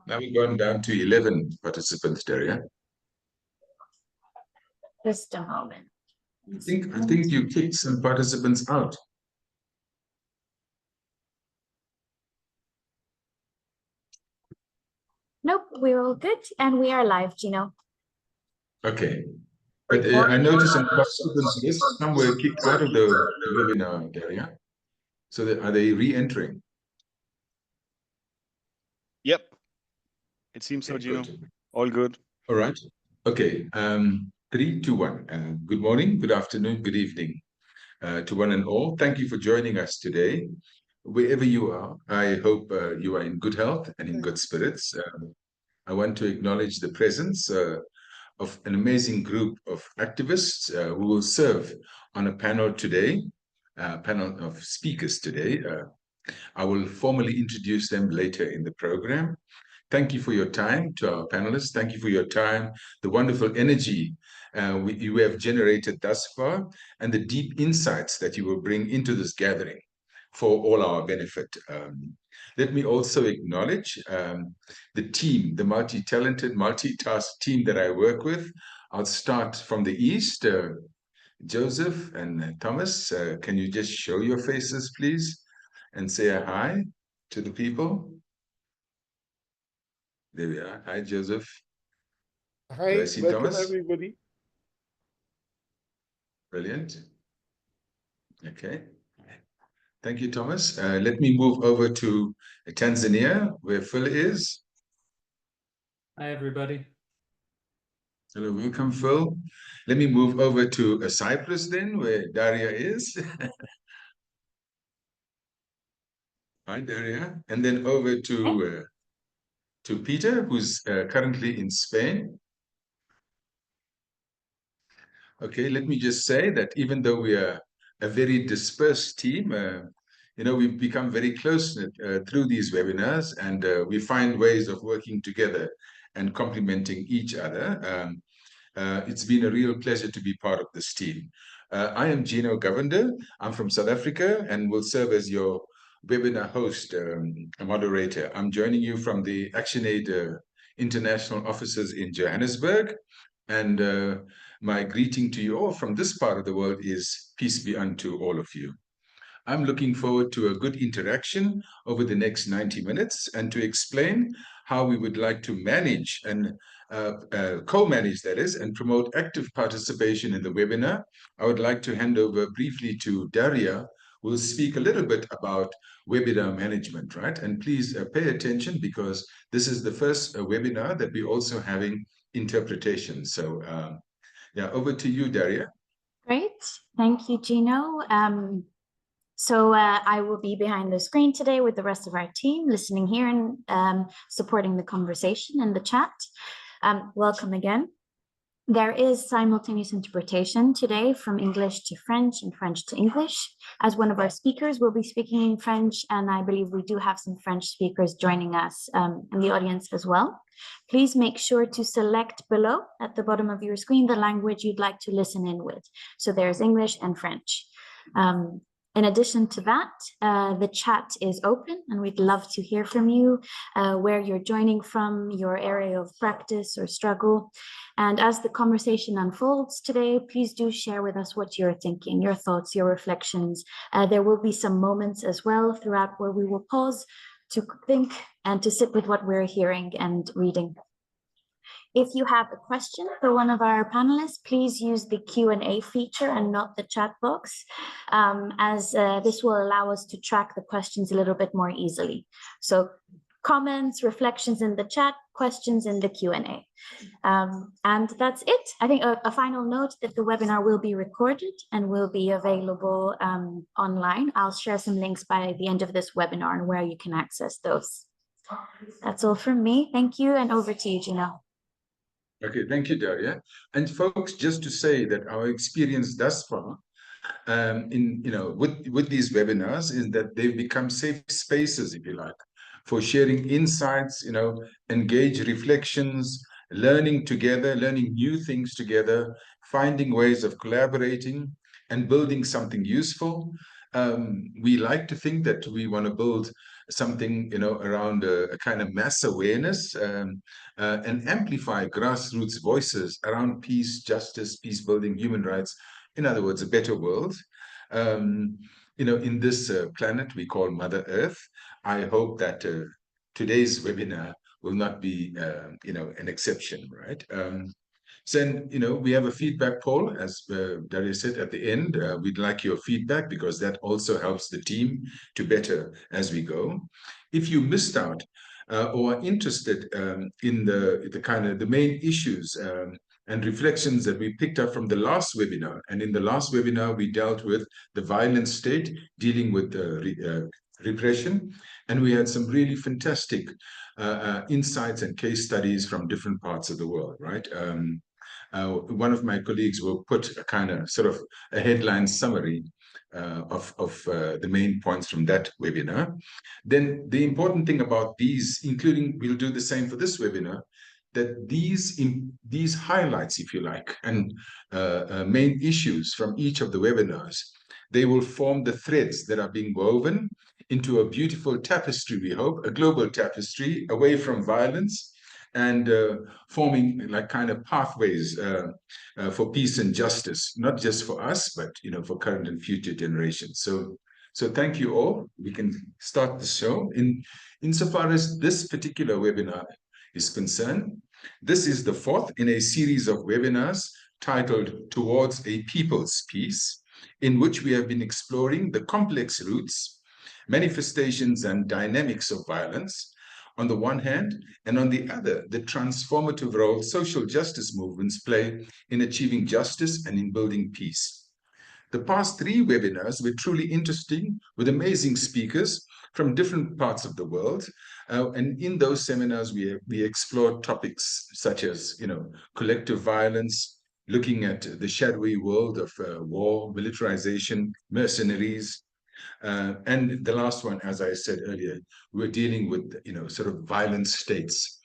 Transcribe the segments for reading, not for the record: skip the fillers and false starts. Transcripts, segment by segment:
Now we've gone down to 11 participants, Daria. Just a moment. I think you kicked some participants out. Nope, we're all good, and we are live, Gino. Okay. But I noticed some participants list, some were kicked out of the webinar, Daria. So are they re-entering? Yep. It seems so, Gino. Good. All good. All right. Okay. 3, 2, 1. Good morning, good afternoon, good evening to one and all. Thank you for joining us today. Wherever you are, I hope you are in good health and in good spirits. I want to acknowledge the presence of an amazing group of activists who will serve on a panel today, panel of speakers today. I will formally introduce them later in the program. Thank you for your time to our panelists. Thank you for your time, the wonderful energy you have generated thus far, and the deep insights that you will bring into this gathering for all our benefit. Let me also acknowledge the team, the multi-talented, multitask team that I work with. I'll start from the east. Joseph and Thomas, can you just show your faces, please, and say a hi to the people? There we are. Hi, Joseph. Hi, Do I see welcome Thomas? everybody. Brilliant. Okay. Thank you, Thomas. Let me move over to Tanzania, where Phil is. Hi, everybody. Hello, welcome, Phil. Let me move over to Cyprus then, where Daria is. Hi, Daria. And then over to Peter, who's currently in Spain. Okay, let me just say that even though we are a very dispersed team, we've become very close through these webinars, and we find ways of working together and complementing each other. It's been a real pleasure to be part of this team. I am Gino Govender. I'm from South Africa and will serve as your webinar host, moderator. I'm joining you from the ActionAid International offices in Johannesburg. And my greeting to you all from this part of the world is peace be unto all of you. I'm looking forward to a good interaction over the next 90 minutes and to explain how we would like to manage and co-manage, that is, and promote active participation in the webinar. I would like to hand over briefly to Daria, who will speak a little bit about webinar management, right? And please pay attention because this is the first webinar that we're also having interpretation. So yeah, over to you, Daria. Great. Thank you, Gino. So I will be behind the screen today with the rest of our team, listening here and supporting the conversation in the chat. Welcome again. There is simultaneous interpretation today from English to French and French to English. As one of our speakers will be speaking in French, and I believe we do have some French speakers joining us in the audience as well. Please make sure to select below at the bottom of your screen the language you'd like to listen in with. So there's English and French. In addition to that, the chat is open and we'd love to hear from you, where you're joining from, your area of practice or struggle. And as the conversation unfolds today, please do share with us what you're thinking, your thoughts, your reflections. There will be some moments as well throughout where we will pause to think and to sit with what we're hearing and reading. If you have a question for one of our panelists, please use the Q&A feature and not the chat box, as this will allow us to track the questions a little bit more easily. So comments, reflections in the chat, questions in the Q&A. And that's it. I think a final note that the webinar will be recorded and will be available online. I'll share some links by the end of this webinar and where you can access those. That's all from me. Thank you, and over to you, Gino. Okay, thank you, Daria. And folks, just to say that our experience thus far with these webinars is that they've become safe spaces, if you like, for sharing insights, engage reflections, learning together, learning new things together, finding ways of collaborating, and building something useful. We like to think that we want to build something, around a kind of mass awareness, and amplify grassroots voices around peace, justice, peace building, human rights. In other words, a better world. In this planet we call Mother Earth. I hope that today's webinar will not be, an exception, right? So, we have a feedback poll, as Darius said at the end. We'd like your feedback because that also helps the team to better as we go. If you missed out or are interested in the kind of the main issues and reflections that we picked up from the last webinar, and in the last webinar we dealt with the violent state dealing with repression, and we had some really fantastic insights and case studies from different parts of the world, right? One of my colleagues will put a kind of sort of a headline summary of the main points from that webinar. Then the important thing about these, including, we'll do the same for this webinar, that these highlights, if you like, and main issues from each of the webinars, they will form the threads that are being woven into a beautiful tapestry, we hope, a global tapestry away from violence, and forming like kind of pathways for peace and justice, not just for us, but for current and future generations. So thank you all. We can start the show. Insofar as this particular webinar is concerned, this is the fourth in a series of webinars titled Towards a People's Peace, in which we have been exploring the complex roots, manifestations, and dynamics of violence on the one hand, and on the other, the transformative role social justice movements play in achieving justice and in building peace. The past three webinars were truly interesting, with amazing speakers from different parts of the world. And in those seminars, we explored topics such as, collective violence, looking at the shadowy world of war, militarization, mercenaries. And the last one, as I said earlier, we're dealing with, sort of violent states,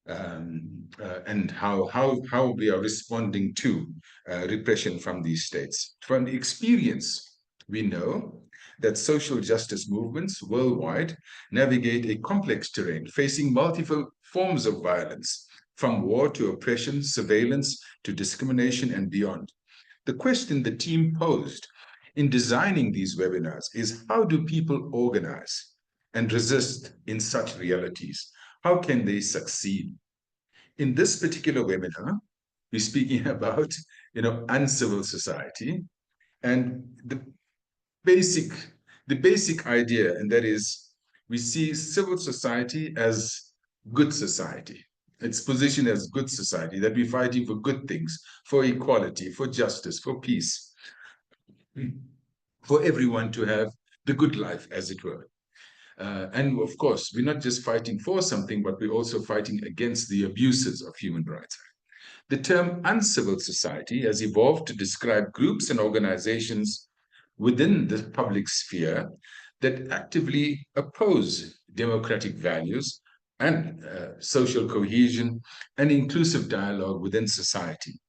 and how we are responding to repression from these states. From experience, we know that social justice movements worldwide navigate a complex terrain, facing multiple forms of violence, from war to oppression, surveillance to discrimination and beyond. The question the team posed in designing these webinars is, how do people organize and resist in such realities? How can they succeed? In this particular webinar, we're speaking about, uncivil society, and the basic idea, and that is, we see civil society as good society. Its position as good society, that we're fighting for good things, for equality, for justice, for peace, for everyone to have the good life, as it were. And of course, we're not just fighting for something, but we're also fighting against the abuses of human rights. The term uncivil society has evolved to describe groups and organizations within the public sphere that actively oppose democratic values and social cohesion and inclusive dialogue within society.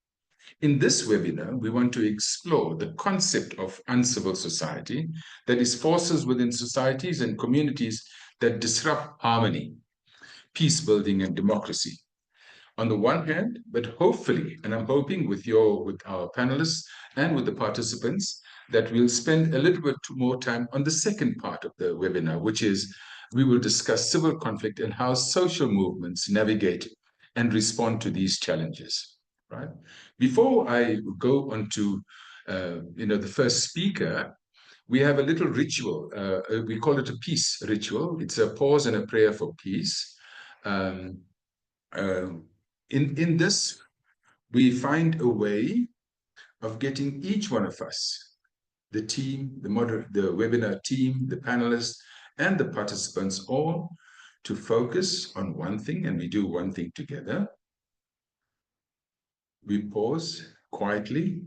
In this webinar, we want to explore the concept of uncivil society, that is, forces within societies and communities that disrupt harmony, peace building, and democracy. On the one hand, but hopefully, and I'm hoping with our panelists and with the participants, that we'll spend a little bit more time on the second part of the webinar, which is we will discuss civil conflict and how social movements navigate and respond to these challenges. Right? Before I go on to the first speaker, we have a little ritual. We call it a peace ritual. It's a pause and a prayer for peace. In this, we find a way of getting each one of us, the team, the webinar team, the panelists, and the participants, all to focus on one thing, and we do one thing together. We pause quietly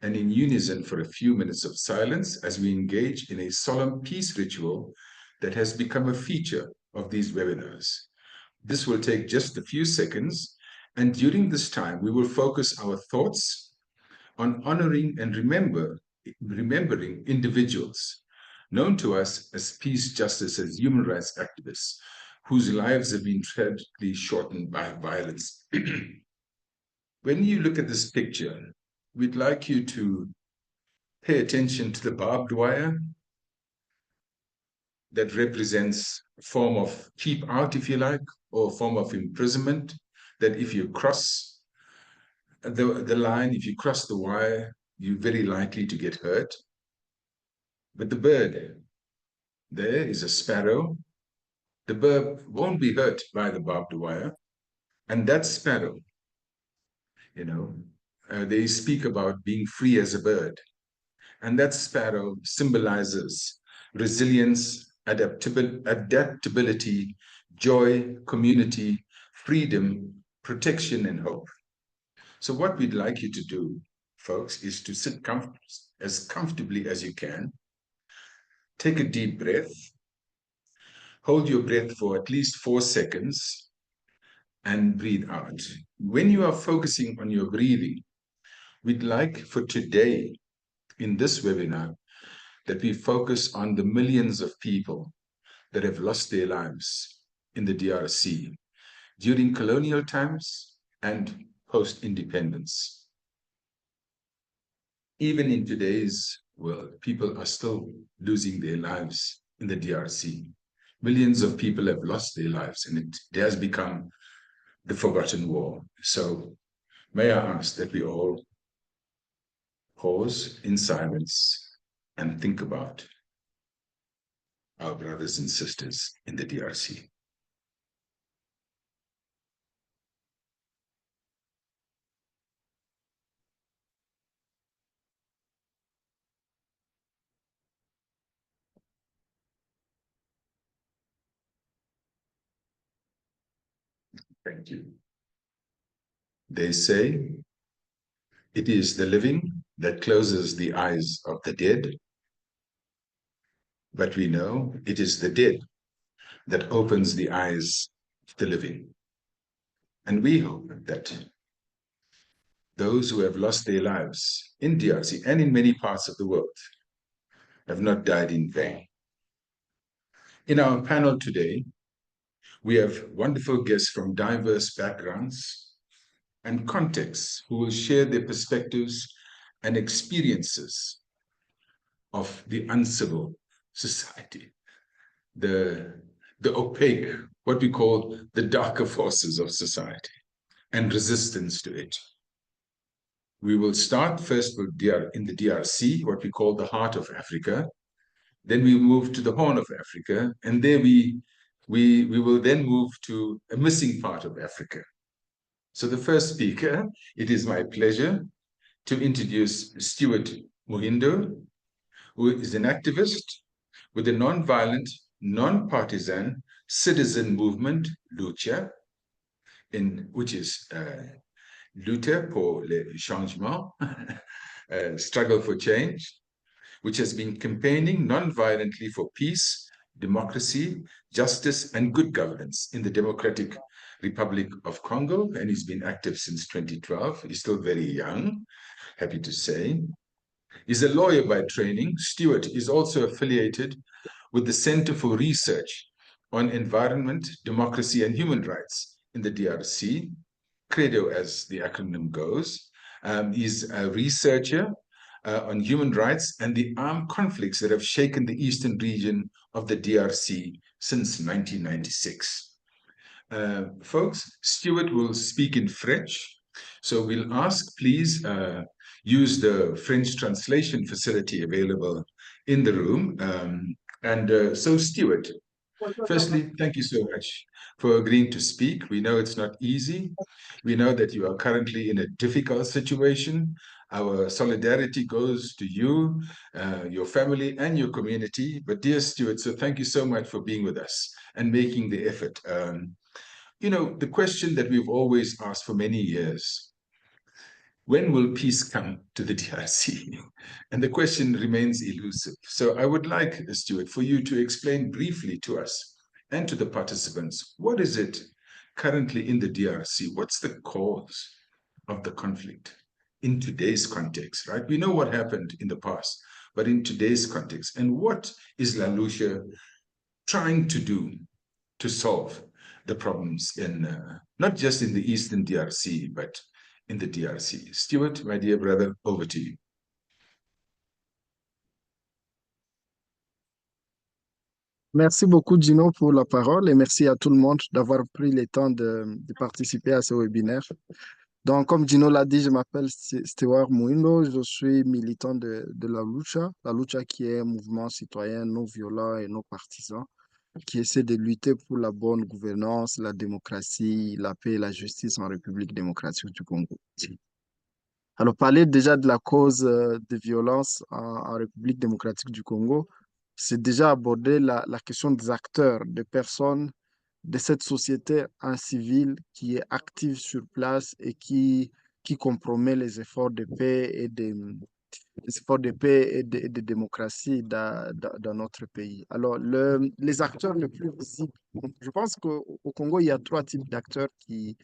and in unison for a few minutes of silence as we engage in a solemn peace ritual that has become a feature of these webinars. This will take just a few seconds, and during this time, we will focus our thoughts on honoring and remember remembering individuals known to us as peace, justice, as human rights activists whose lives have been tragically shortened by violence. When you look at this picture, we'd like you to pay attention to the barbed wire that represents a form of keep out, if you like, or a form of imprisonment, that if you cross the line, if you cross the wire, you're very likely to get hurt. But the bird, there is a sparrow. The bird won't be hurt by the barbed wire. And that sparrow, they speak about being free as a bird. And that sparrow symbolizes resilience, adaptability, joy, community, freedom, protection, and hope. So what we'd like you to do, folks, is to sit as comfortably as you can. Take a deep breath. Hold your breath for at least 4 seconds and breathe out. When you are focusing on your breathing, we'd like for today, in this webinar, that we focus on the millions of people that have lost their lives in the DRC during colonial times and post-independence. Even in today's world, people are still losing their lives in the DRC. Millions of people have lost their lives, and it has become the forgotten war. So may I ask that we all pause in silence and think about our brothers and sisters in the DRC. Thank you. They say it is the living that closes the eyes of the dead, but we know it is the dead that opens the eyes of the living. And we hope that those who have lost their lives in DRC and in many parts of the world have not died in vain. In our panel today, we have wonderful guests from diverse backgrounds and contexts who will share their perspectives and experiences of the uncivil society, the opaque, what we call the darker forces of society, and resistance to it. We will start first with in the DRC, what we call the heart of Africa. Then we move to the Horn of Africa, and there we will then move to a missing part of Africa. So the first speaker, it is my pleasure to introduce Stuart Muhindo, who is an activist with the non-violent, non-partisan citizen movement, Lucha, which is Lutte pour le changement, struggle for change, which has been campaigning non-violently for peace, democracy, justice, and good governance in the Democratic Republic of Congo, and he's been active since 2012. He's still very young, happy to say. He's a lawyer by training. Stuart is also affiliated with the Center for Research on Environment, Democracy, and Human Rights in the DRC, CREDO as the acronym goes. He's a researcher on human rights and the armed conflicts that have shaken the eastern region of the DRC since 1996. Folks, Stuart will speak in French, so we'll ask, please use the French translation facility available in the room. So Stuart, firstly, thank you so much for agreeing to speak. We know it's not easy. We know that you are currently in a difficult situation. Our solidarity goes to you, your family, and your community. But dear Stuart, so thank you so much for being with us and making the effort. The question that we've always asked for many years, when will peace come to the DRC? And the question remains elusive. So I would like, Stuart, for you to explain briefly to us and to the participants, what is it currently in the DRC? What's the cause of the conflict? in today's context, right? We know what happened in the past, but in today's context. And what is La Lucia trying to do to solve the problems in not just in the Eastern DRC, but in the DRC? Stuart, my dear brother, over to you. Merci beaucoup, Gino, pour la parole et merci à tout le monde d'avoir pris le temps de participer à ce webinaire. Donc, comme Gino l'a dit, je m'appelle Stewart Mouindo, je suis militant de la lucha qui est un mouvement citoyen non violent et non partisan qui essaie de lutter pour la bonne gouvernance, la démocratie, la paix et la justice en République démocratique du Congo. Alors, parler déjà de la cause de violence en République démocratique du Congo, c'est déjà aborder la question des acteurs, des personnes de cette société incivile qui est active sur place et qui compromet les efforts de paix et de démocratie dans notre pays. Alors, les acteurs les plus visibles, je pense qu'au Congo, il y a trois types d'acteurs qui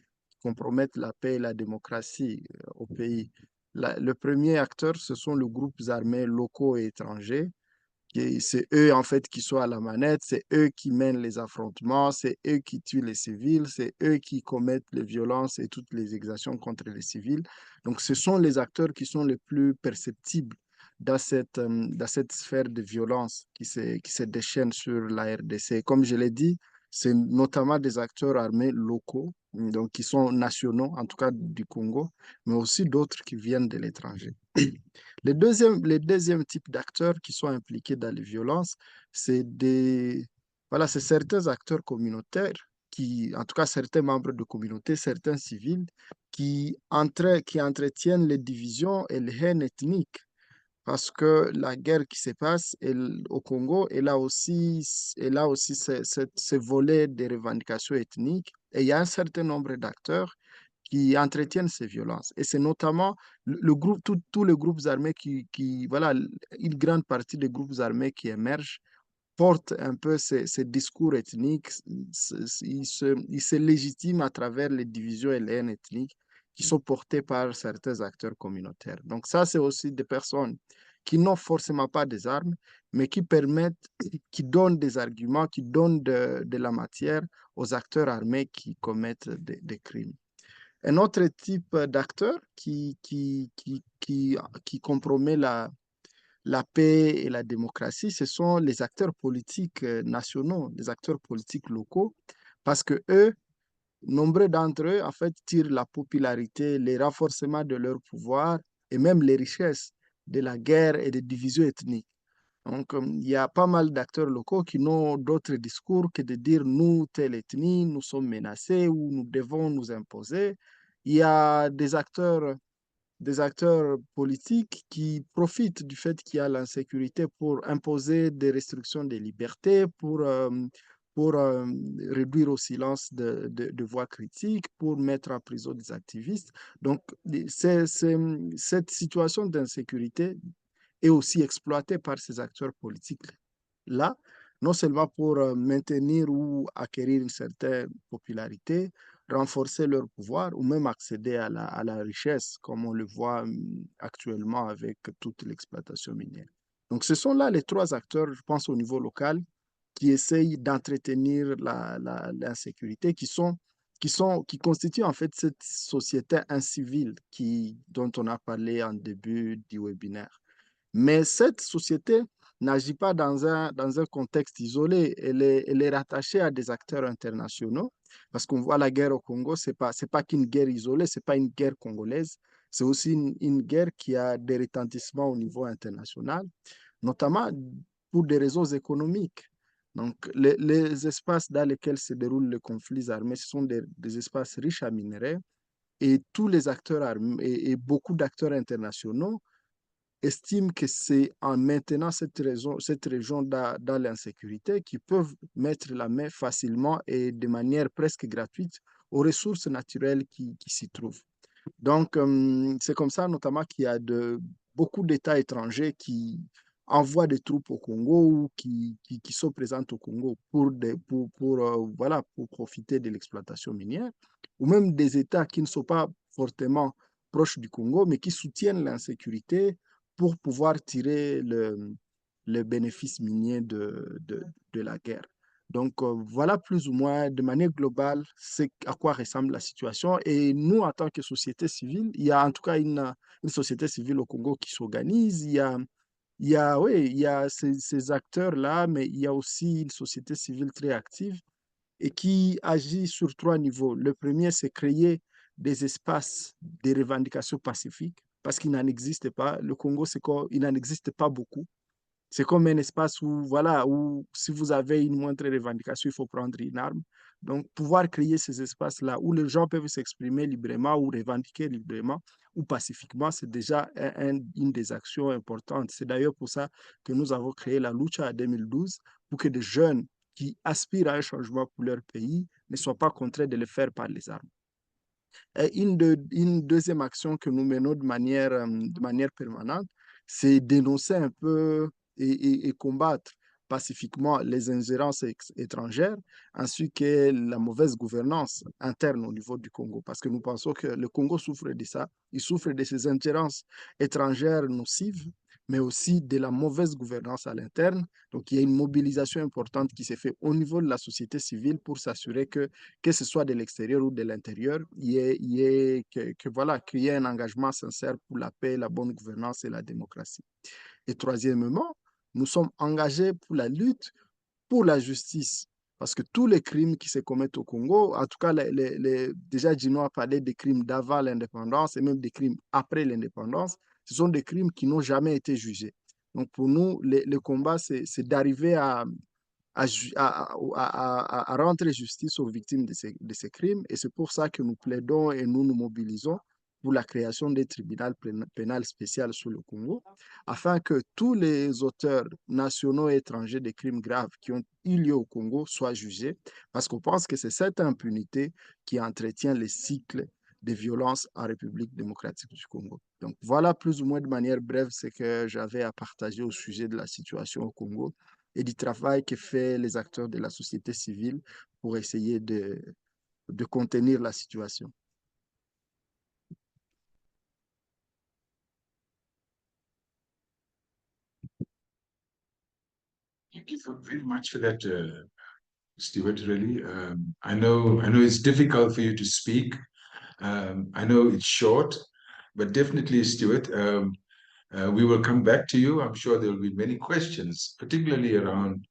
compromettent la paix et la démocratie au pays. Le premier acteur, ce sont les groupes armés locaux et étrangers. C'est eux, en fait, qui sont à la manette, c'est eux qui mènent les affrontements, c'est eux qui tuent les civils, c'est eux qui commettent les violences et toutes les exactions contre les civils. Donc, ce sont les acteurs qui sont les plus perceptibles dans cette sphère de violence qui se déchaîne sur la RDC. Comme je l'ai dit, c'est notamment des acteurs armés locaux, donc qui sont nationaux, en tout cas du Congo, mais aussi d'autres qui viennent de l'étranger. Les deuxièmes types d'acteurs qui sont impliqués dans les violences, c'est certains acteurs communautaires, en tout cas certains membres de communautés, certains civils, qui entretiennent les divisions et les haines ethniques. Parce que la guerre qui se passe au Congo, elle a aussi ce volet de revendications ethniques. Et il y a un certain nombre d'acteurs qui entretiennent ces violences. Et c'est notamment tous les groupes armés voilà, une grande partie des groupes armés qui émergent portent un peu ces discours ethniques, ils se légitiment à travers les divisions et les haines ethniques qui sont portées par certains acteurs communautaires. Donc ça, c'est aussi des personnes qui n'ont forcément pas des armes, mais qui permettent, qui donnent des arguments, qui donnent de la matière aux acteurs armés qui commettent des crimes. Un autre type d'acteur qui compromet la paix et la démocratie, ce sont les acteurs politiques nationaux, les acteurs politiques locaux, parce que eux, nombreux d'entre eux, en fait, tirent la popularité, les renforcements de leur pouvoir et même les richesses de la guerre et des divisions ethniques. Donc, il y a pas mal d'acteurs locaux qui n'ont d'autre discours que de dire nous, telle ethnie, nous sommes menacés ou nous devons nous imposer. Il y a des acteurs politiques qui profitent du fait qu'il y a l'insécurité pour imposer des restrictions des libertés, pour réduire au silence de voix critiques, pour mettre en prison des activistes. Donc, cette situation d'insécurité est aussi exploitée par ces acteurs politiques-là, non seulement pour maintenir ou acquérir une certaine popularité, renforcer leur pouvoir ou même accéder à la richesse, comme on le voit actuellement avec toute l'exploitation minière. Donc, ce sont là les trois acteurs, je pense, au niveau local, qui essayent d'entretenir l'insécurité, qui constituent en fait cette société incivile dont on a parlé en début du webinaire. Mais cette société n'agit pas dans un contexte isolé. Elle est rattachée à des acteurs internationaux parce qu'on voit la guerre au Congo, c'est pas qu'une guerre isolée, c'est pas une guerre congolaise, c'est aussi une guerre qui a des retentissements au niveau international, notamment pour des raisons économiques. Donc, les espaces dans lesquels se déroulent les conflits armés, ce sont des espaces riches en minerais et tous les acteurs armés et beaucoup d'acteurs internationaux estiment que c'est en maintenant cette région dans l'insécurité qu'ils peuvent mettre la main facilement et de manière presque gratuite aux ressources naturelles qui s'y trouvent. Donc, c'est comme ça notamment qu'il y a beaucoup d'États étrangers qui envoient des troupes au Congo ou qui sont présentes au Congo pour profiter de l'exploitation minière, ou même des États qui ne sont pas fortement proches du Congo, mais qui soutiennent l'insécurité pour pouvoir tirer le bénéfice minier de la guerre. Donc, voilà plus ou moins de manière globale à quoi ressemble la situation. Et nous, en tant que société civile, il y a en tout cas une société civile au Congo qui s'organise. Il y a ces acteurs-là, mais il y a aussi une société civile très active et qui agit sur 3 niveaux. Le premier, c'est créer des espaces de revendications pacifiques parce qu'il n'en existe pas. Le Congo, il n'en existe pas beaucoup. C'est comme un espace où, voilà, où si vous avez une moindre revendication, il faut prendre une arme. Donc, pouvoir créer ces espaces-là où les gens peuvent s'exprimer librement ou revendiquer librement ou pacifiquement, c'est déjà une des actions importantes. C'est d'ailleurs pour ça que nous avons créé la lucha en 2012, pour que des jeunes qui aspirent à un changement pour leur pays ne soient pas contraints de le faire par les armes. Et une deuxième action que nous menons de manière permanente, c'est dénoncer un peu et combattre pacifiquement les ingérences étrangères, ainsi que la mauvaise gouvernance interne au niveau du Congo. Parce que nous pensons que le Congo souffre de ça. Il souffre de ces ingérences étrangères nocives, mais aussi de la mauvaise gouvernance à l'interne. Donc, il y a une mobilisation importante qui s'est faite au niveau de la société civile pour s'assurer que ce soit de l'extérieur ou de l'intérieur, voilà, qu'il y ait un engagement sincère pour la paix, la bonne gouvernance et la démocratie. Et troisièmement, nous sommes engagés pour la lutte pour la justice. Parce que tous les crimes qui se commettent au Congo, en tout cas, déjà Gino a parlé des crimes d'avant l'indépendance et même des crimes après l'indépendance, ce sont des crimes qui n'ont jamais été jugés. Donc pour nous, le combat, c'est d'arriver à rendre justice aux victimes de ces crimes. Et c'est pour ça que nous plaidons et nous nous mobilisons pour la création des tribunaux pénal spécial sur le Congo, afin que tous les auteurs nationaux et étrangers de crimes graves qui ont eu lieu au Congo soient jugés, parce qu'on pense que c'est cette impunité qui entretient les cycles de violence en République démocratique du Congo. Donc voilà plus ou moins de manière brève ce que j'avais à partager au sujet de la situation au Congo et du travail que font les acteurs de la société civile pour essayer de contenir la situation. Thank you very much for that, Stuart. Really, I know it's difficult for you to speak. I know it's short, but definitely, Stuart, we will come back to you. I'm sure there will be many questions, particularly around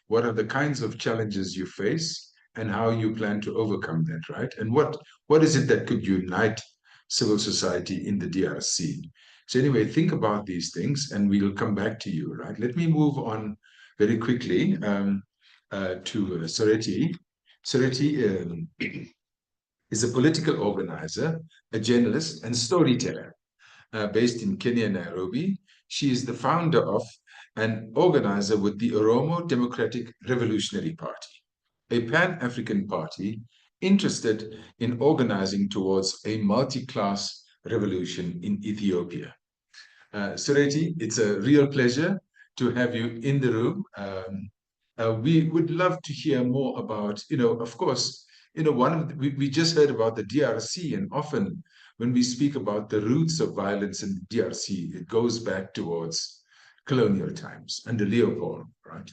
what are the kinds of challenges you face and how you plan to overcome that, right? And what is it that could unite civil society in the DRC? So anyway, think about these things and we'll come back to you, right? Let me move on very quickly to Sereti. Sereti is a political organizer, a journalist, and storyteller based in Kenya, Nairobi. She is the founder of and organizer with the Oromo Democratic Revolutionary Party, a Pan-African party interested in organizing towards a multi-class revolution in Ethiopia. Sereti, it's a real pleasure to have you in the room. We would love to hear more about, of course, we just heard about the DRC, and often when we speak about the roots of violence in the DRC, it goes back towards colonial times under Leopold, right?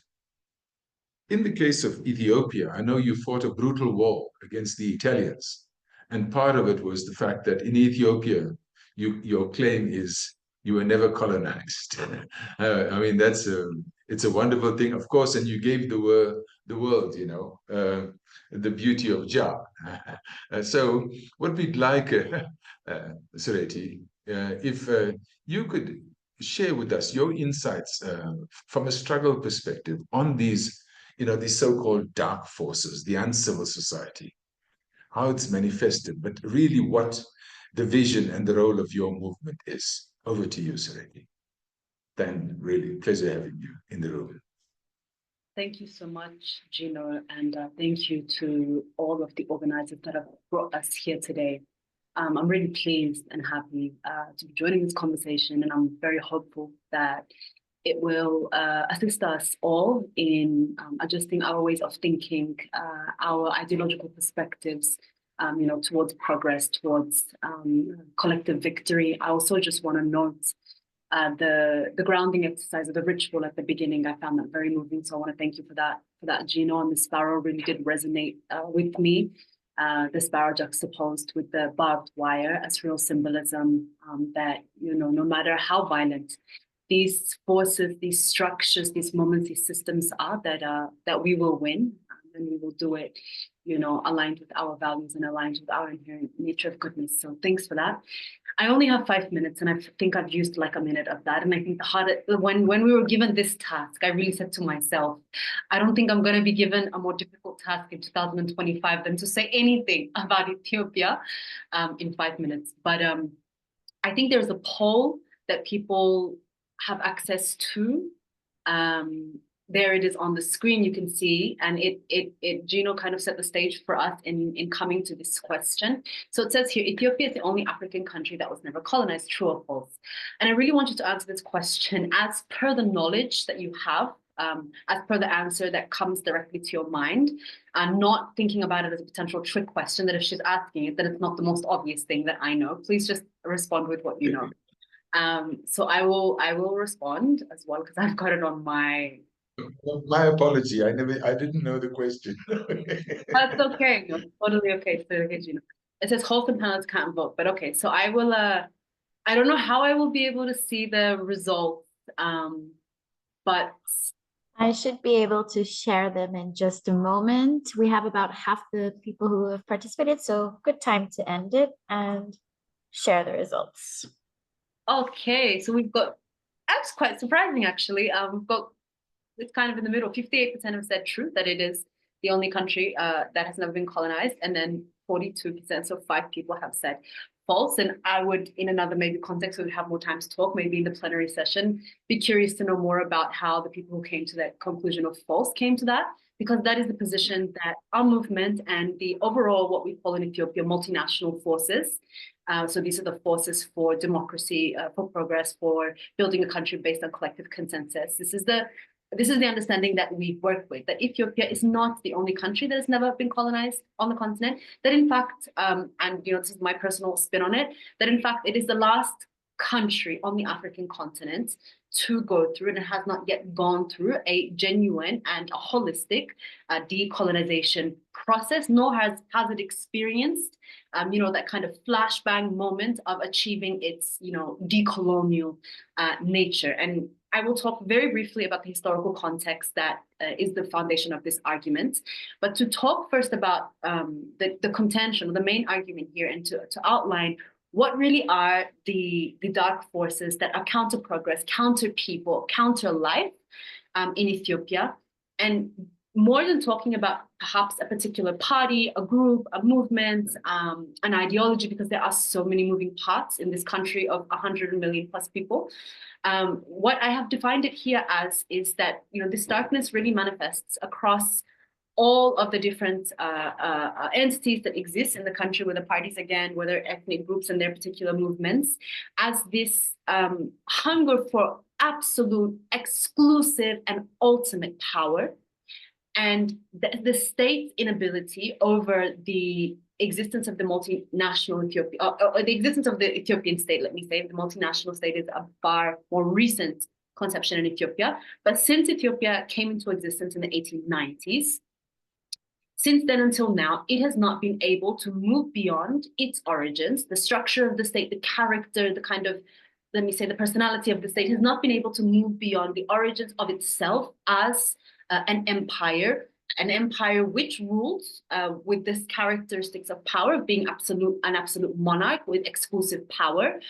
In the case of Ethiopia, I know you fought a brutal war against the Italians, and part of it was the fact that in Ethiopia, your claim is you were never colonized. I mean, it's a wonderful thing, of course, and you gave the world, the beauty of Jah. So what we'd like, Sereti, if you could share with us your insights from a struggle perspective on these so-called dark forces, the uncivil society, how it's manifested, but really what the vision and the role of your movement is. Over to you, Sereti. Then, really, pleasure having you in the room. Thank you so much, Gino, and thank you to all of the organizers that have brought us here today. I'm really pleased and happy to be joining this conversation, and I'm very hopeful that it will assist us all in adjusting our ways of thinking, our ideological perspectives, towards progress, towards collective victory. I also just want to note the grounding exercise or the ritual at the beginning. I found that very moving, so I want to thank you for that, Gino. And the sparrow really did resonate with me. The sparrow juxtaposed with the barbed wire as real symbolism that, no matter how violent these forces, these structures, these moments, these systems are, that we will win, and we will do it, aligned with our values and aligned with our inherent nature of goodness. So thanks for that. I only have 5 minutes, and I think I've used like a minute of that. And I think when we were given this task, I really said to myself, I don't think I'm going to be given a more difficult task in 2025 than to say anything about Ethiopia in 5 minutes. But I think there's a poll that people have access to. There it is on the screen, you can see, and it Gino kind of set the stage for us in coming to this question. So it says here, Ethiopia is the only African country that was never colonized, true or false? And I really want you to answer this question as per the knowledge that you have, as per the answer that comes directly to your mind, and not thinking about it as a potential trick question that if she's asking it, that it's not the most obvious thing that I know. Please just respond with what you know. So I will respond as well, because I've got it on my... My apology. I didn't know the question. That's okay. No, totally okay. So, it says wholesome panelists can't vote, but okay. So I will. I don't know how I will be able to see the results, but I should be able to share them in just a moment. We have about half the people who have participated, so good time to end it and share the results. Okay, so we've got. That's quite surprising, actually. We've got. It's kind of in the middle. 58% have said true, that it is the only country that has never been colonized, and then 42%, so 5 people have said false. And I would, in another maybe context, we would have more time to talk, maybe in the plenary session, be curious to know more about how the people who came to that conclusion of false came to that, because that is the position that our movement and the overall, what we call in Ethiopia, multinational forces. So these are the forces for democracy, for progress, for building a country based on collective consensus. This is the understanding that we work with, that Ethiopia is not the only country that has never been colonized on the continent, that in fact, and this is my personal spin on it, that in fact it is the last country on the African continent to go through, and it has not yet gone through a genuine and a holistic decolonization process, nor has it experienced, that kind of flashbang moment of achieving its, decolonial nature. And I will talk very briefly about the historical context that is the foundation of this argument. But to talk first about the contention, the main argument here, and to outline what really are the dark forces that are counter progress, counter people, counter life in Ethiopia. And more than talking about perhaps a particular party, a group, a movement, an ideology, because there are so many moving parts in this country of 100 million plus people. What I have defined it here as is that, this darkness really manifests across all of the different entities that exist in the country, whether parties, again, whether ethnic groups and their particular movements, as this hunger for absolute, exclusive, and ultimate power, and the state's inability over the existence of the multinational Ethiopia, or the existence of the Ethiopian state, let me say. The multinational state is a far more recent conception in Ethiopia. But since Ethiopia came into existence in the 1890s, since then until now, it has not been able to move beyond its origins. The structure of the state, the character, the kind of, let me say, the personality of the state has not been able to move beyond the origins of itself as an empire which rules with these characteristics of power, of being an absolute monarch with exclusive power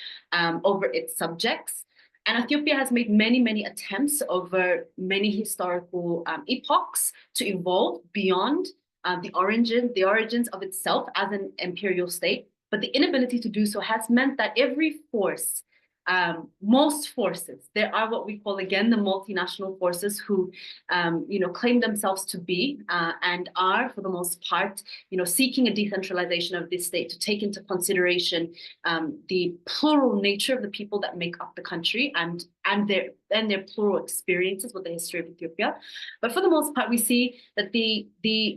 over its subjects. And Ethiopia has made many, many attempts over many historical epochs to evolve beyond the origins of itself as an imperial state. But the inability to do so has meant that every force most forces, there are what we call, again, the multinational forces who, claim themselves to be and are, for the most part, seeking a decentralization of this state to take into consideration the plural nature of the people that make up the country and their plural experiences with the history of Ethiopia. But for the most part, we see that the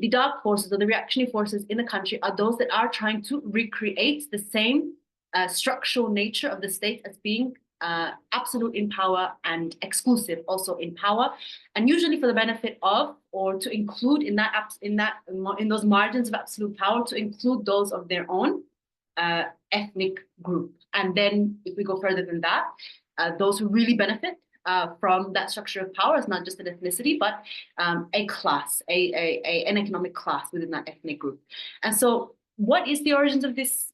dark forces or the reactionary forces in the country are those that are trying to recreate the same structural nature of the state as being absolute in power and exclusive also in power, and usually for the benefit of, or to include in those margins of absolute power, to include those of their own ethnic group. And then if we go further than that, those who really benefit from that structure of power is not just an ethnicity, but a class, an economic class within that ethnic group. And so what is the origins of this?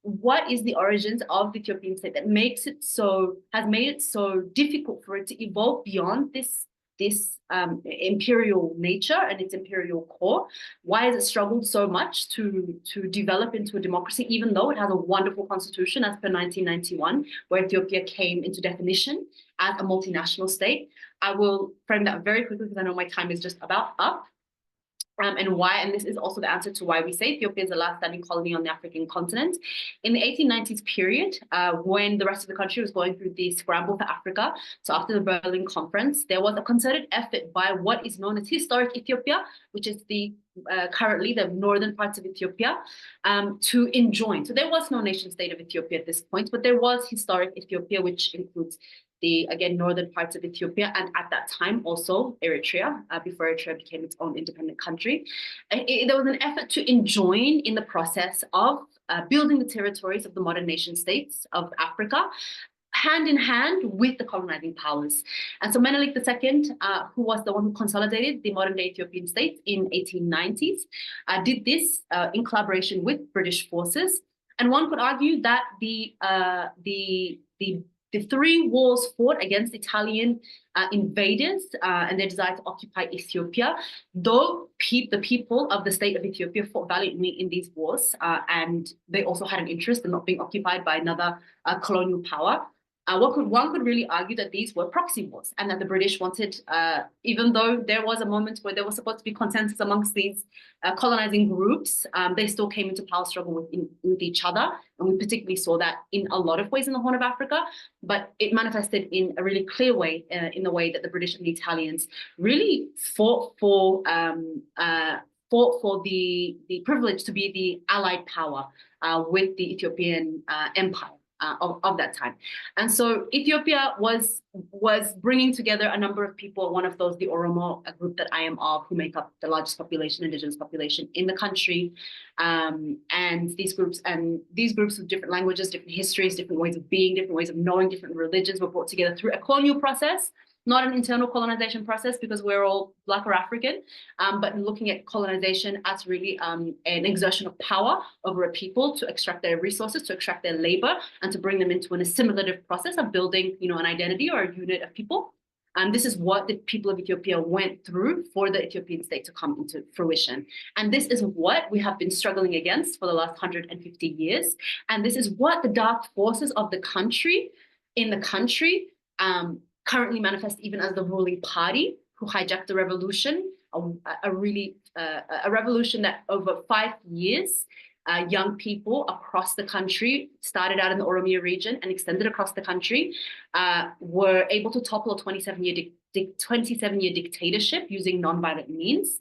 What is the origins of the Ethiopian state that has made it so difficult for it to evolve beyond this imperial nature and its imperial core? Why has it struggled so much to develop into a democracy, even though it has a wonderful constitution as per 1991, where Ethiopia came into definition as a multinational state? I will frame that very quickly because I know my time is just about up. And this is also the answer to why we say Ethiopia is the last standing colony on the African continent. In the 1890s period, when the rest of the country was going through the scramble for Africa, so after the Berlin Conference, there was a concerted effort by what is known as historic Ethiopia, which is currently the northern parts of Ethiopia, to enjoin. So there was no nation state of Ethiopia at this point, but there was historic Ethiopia, which includes the, again, northern parts of Ethiopia, and at that time also Eritrea, before Eritrea became its own independent country. There was an effort to enjoin in the process of building the territories of the modern nation states of Africa, hand in hand with the colonizing powers. And so Menelik II, who was the one who consolidated the modern day Ethiopian states in 1890s, did this in collaboration with British forces. And one could argue that the three wars fought against Italian invaders and their desire to occupy Ethiopia, though the people of the state of Ethiopia fought valiantly in these wars, and they also had an interest in not being occupied by another colonial power. One could really argue that these were proxy wars, and that the British wanted, even though there was a moment where there was supposed to be consensus amongst these colonizing groups, they still came into power struggle with each other. And we particularly saw that in a lot of ways in the Horn of Africa, but it manifested in a really clear way in the way that the British and the Italians really fought for the privilege to be the allied power with the Ethiopian empire. Of that time. And so Ethiopia was bringing together a number of people, one of those, the Oromo, a group that I am of, who make up the largest population, indigenous population in the country. And these groups with different languages, different histories, different ways of being, different ways of knowing, different religions were brought together through a colonial process, not an internal colonization process because we're all Black or African, but looking at colonization as really an exertion of power over a people to extract their resources, to extract their labor, and to bring them into an assimilative process of building, an identity or a unit of people. And this is what the people of Ethiopia went through for the Ethiopian state to come into fruition. And this is what we have been struggling against for the last 150 years. And this is what the dark forces of the country, currently manifest even as the ruling party who hijacked the revolution, a revolution that over 5 years, young people across the country, started out in the Oromia region and extended across the country, were able to topple a 27-year dictatorship using nonviolent means.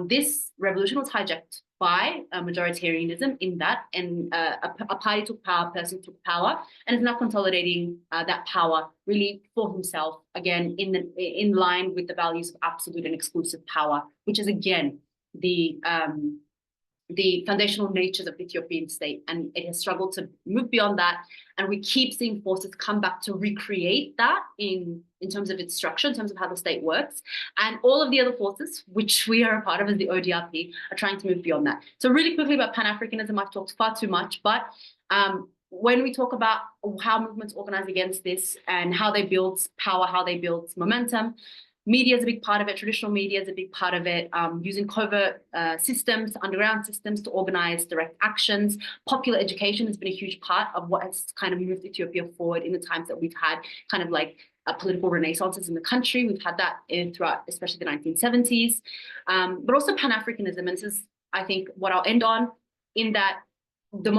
This revolution was hijacked by majoritarianism in that, and a party took power, a person took power, and is now consolidating that power really for himself, again, in line with the values of absolute and exclusive power, which is, again, the foundational natures of the Ethiopian state. And it has struggled to move beyond that. And we keep seeing forces come back to recreate that in terms of its structure, in terms of how the state works. And all of the other forces, which we are a part of as the ODRP, are trying to move beyond that. So really quickly about Pan-Africanism, I've talked far too much, but when we talk about how movements organize against this and how they build power, how they build momentum, Media is a big part of it. Traditional media is a big part of it. Using covert systems, underground systems to organize direct actions. Popular education has been a huge part of what has kind of moved Ethiopia forward in the times that we've had kind of like political renaissances in the country. We've had that throughout, especially the 1970s, but also Pan-Africanism. And this is, I think, what I'll end on, in that the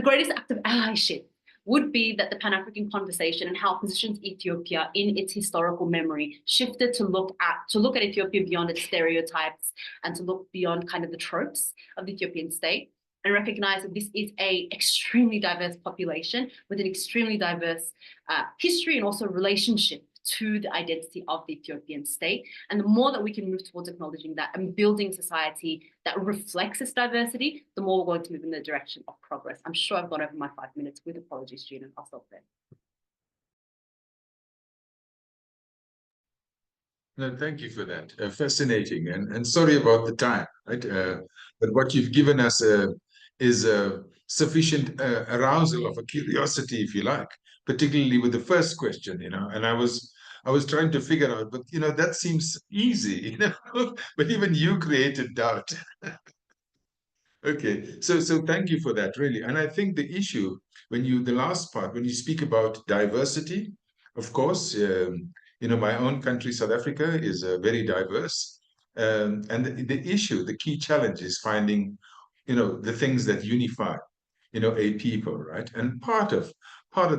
greatest act of allyship would be that the Pan-African conversation and how it positions Ethiopia in its historical memory shifted to look at Ethiopia beyond its stereotypes and to look beyond kind of the tropes of the Ethiopian state, and recognize that this is an extremely diverse population with an extremely diverse history and also relationship to the identity of the Ethiopian state. And the more that we can move towards acknowledging that and building society that reflects this diversity, the more we're going to move in the direction of progress. I'm sure I've gone over my 5 minutes, with apologies, Gina. I'll stop there. No, thank you for that. Fascinating, and sorry about the time, right? But what you've given us is sufficient arousal of a curiosity, if you like, particularly with the first question, and I was trying to figure out, but that seems easy, but even you created doubt. Okay, so thank you for that, really. And I think the issue, the last part, when you speak about diversity, of course, my own country, South Africa, is very diverse. And the issue, the key challenge is finding, the things that unify, a people, right? And part of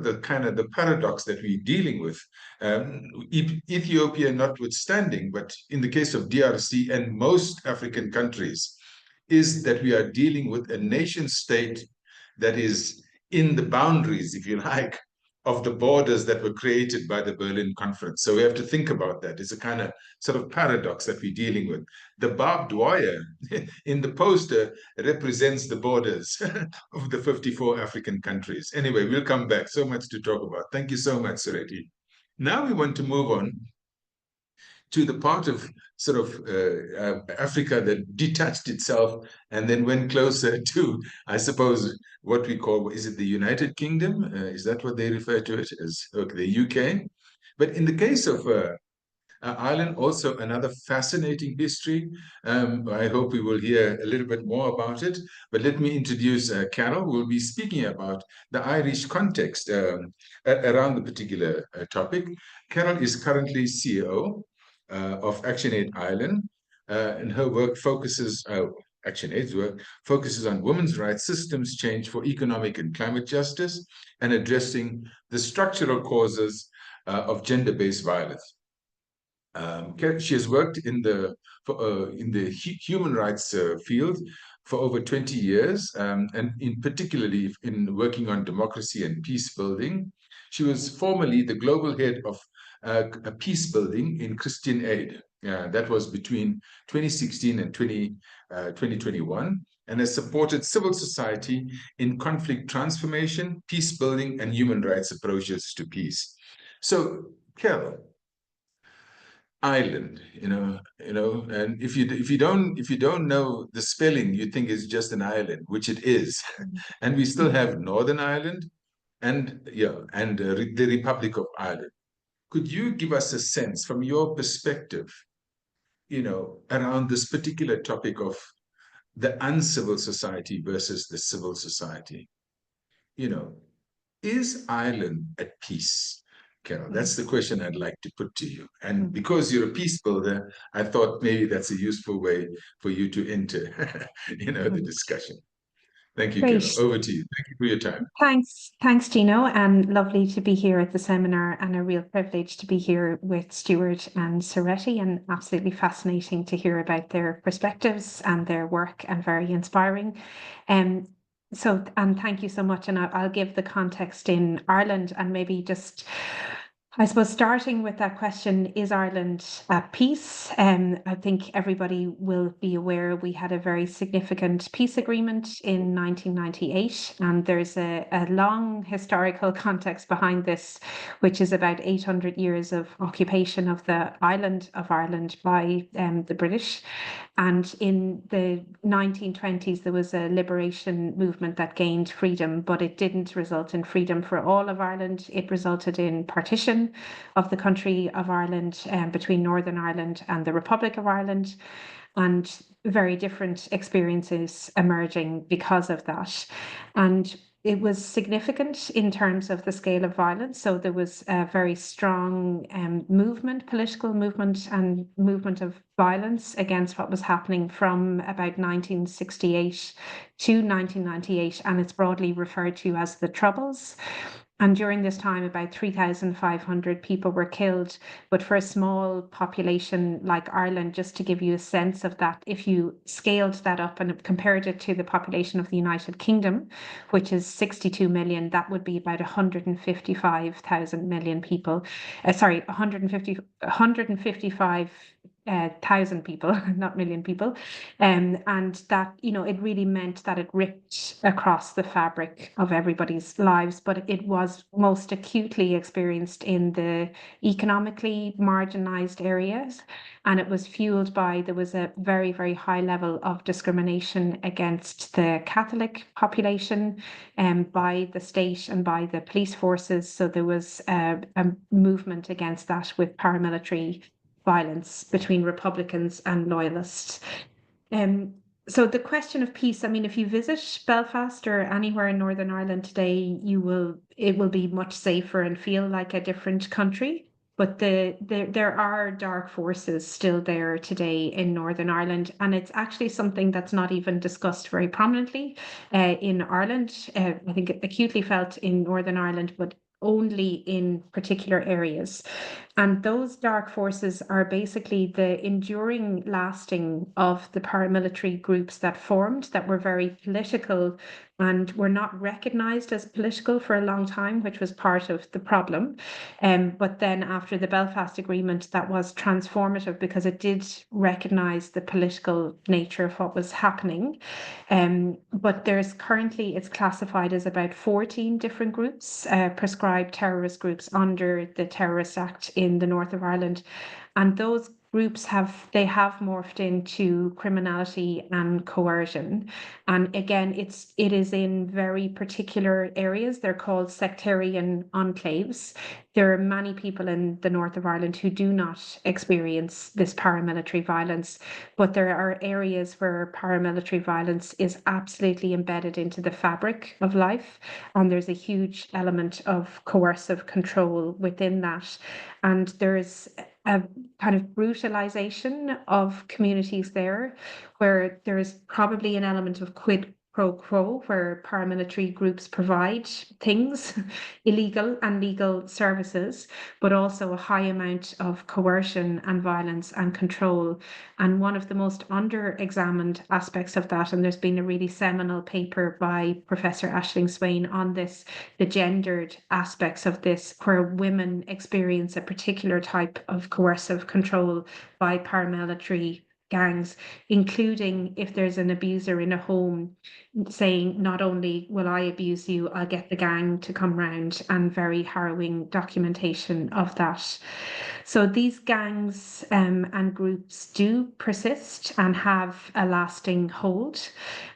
the kind of the paradox that we're dealing with, Ethiopia notwithstanding, but in the case of DRC and most African countries, is that we are dealing with a nation state that is in the boundaries, if you like, of the borders that were created by the Berlin Conference. So we have to think about that. It's a kind of sort of paradox that we're dealing with. The barbed wire in the poster represents the borders of the 54 African countries. Anyway, we'll come back. So much to talk about. Thank you so much, Sereti. Now we want to move on to the part of sort of Africa that detached itself and then went closer to, I suppose, what we call, is it the United Kingdom? Is that what they refer to it as? Okay, the UK. But in the case of Ireland, also another fascinating history. I hope we will hear a little bit more about it. But let me introduce Carol, who will be speaking about the Irish context around the particular topic. Carol is currently CEO of ActionAid Ireland, and her work focuses, ActionAid's work focuses on women's rights, systems change for economic and climate justice, and addressing the structural causes of gender-based violence. She has worked in the human rights field for over 20 years, and particularly in working on democracy and peace building. She was formerly the global head of peace building in Christian Aid. That was between 2016 and 2021, and has supported civil society in conflict transformation, peace building, and human rights approaches to peace. So, Carol, Ireland, and if you don't know the spelling, you think it's just an island, which it is, and we still have Northern Ireland, and the Republic of Ireland. Could you give us a sense from your perspective, around this particular topic of the uncivil society versus the civil society? Is Ireland at peace? Carol, that's the question I'd like to put to you. And because you're a peace builder, I thought maybe that's a useful way for you to enter, the discussion. Thank you, Great. Carol. Over to you. Thank you for your time. Thanks, Gino, and lovely to be here at the seminar, and a real privilege to be here with Stuart and Sereti, and absolutely fascinating to hear about their perspectives and their work, and very inspiring. So thank you so much, and I'll give the context in Ireland, and maybe just, I suppose, starting with that question, is Ireland at peace? I think everybody will be aware we had a very significant peace agreement in 1998, and there's a long historical context behind this, which is about 800 years of occupation of the island of Ireland by the British. And in the 1920s, there was a liberation movement that gained freedom, but it didn't result in freedom for all of Ireland. It resulted in partition. partition of the country of Ireland between Northern Ireland and the Republic of Ireland, and very different experiences emerging because of that. And it was significant in terms of the scale of violence. So there was a very strong movement, political movement and movement of violence against what was happening from about 1968 to 1998, and it's broadly referred to as the Troubles. And during this time, about 3,500 people were killed. But for a small population like Ireland, just to give you a sense of that, if you scaled that up and compared it to the population of the United Kingdom, which is 62 million, that would be about 155,000 million people. 155,000 people, not million people. And that, it really meant that it ripped across the fabric of everybody's lives, but it was most acutely experienced in the economically marginalized areas. And it was fueled by, there was a very, very high level of discrimination against the Catholic population by the state and by the police forces. So there was a movement against that with paramilitary violence between Republicans and Loyalists. So the question of peace, I mean, if you visit Belfast or anywhere in Northern Ireland today, it will be much safer and feel like a different country. But there are dark forces still there today in Northern Ireland, and it's actually something that's not even discussed very prominently in Ireland. I think acutely felt in Northern Ireland, but only in particular areas. And those dark forces are basically the enduring lasting of the paramilitary groups that formed, that were very political and were not recognized as political for a long time, which was part of the problem. But then after the Belfast Agreement, that was transformative because it did recognize the political nature of what was happening. But there's currently, it's classified as about 14 different groups, prescribed terrorist groups under the Terrorist Act in the north of Ireland. And those groups have morphed into criminality and coercion. And again, it is in very particular areas. They're called sectarian enclaves. There are many people in the north of Ireland who do not experience this paramilitary violence, but there are areas where paramilitary violence is absolutely embedded into the fabric of life. And there's a huge element of coercive control within that. And there's a kind of brutalization of communities there, where there is probably an element of quid pro quo, where paramilitary groups provide things, illegal and legal services, but also a high amount of coercion and violence and control. And one of the most under-examined aspects of that, and there's been a really seminal paper by Professor Aisling Swain on this, the gendered aspects of this, where women experience a particular type of coercive control by paramilitary gangs, including if there's an abuser in a home, saying not only will I abuse you, I'll get the gang to come round, and very harrowing documentation of that. So these gangs and groups do persist and have a lasting hold.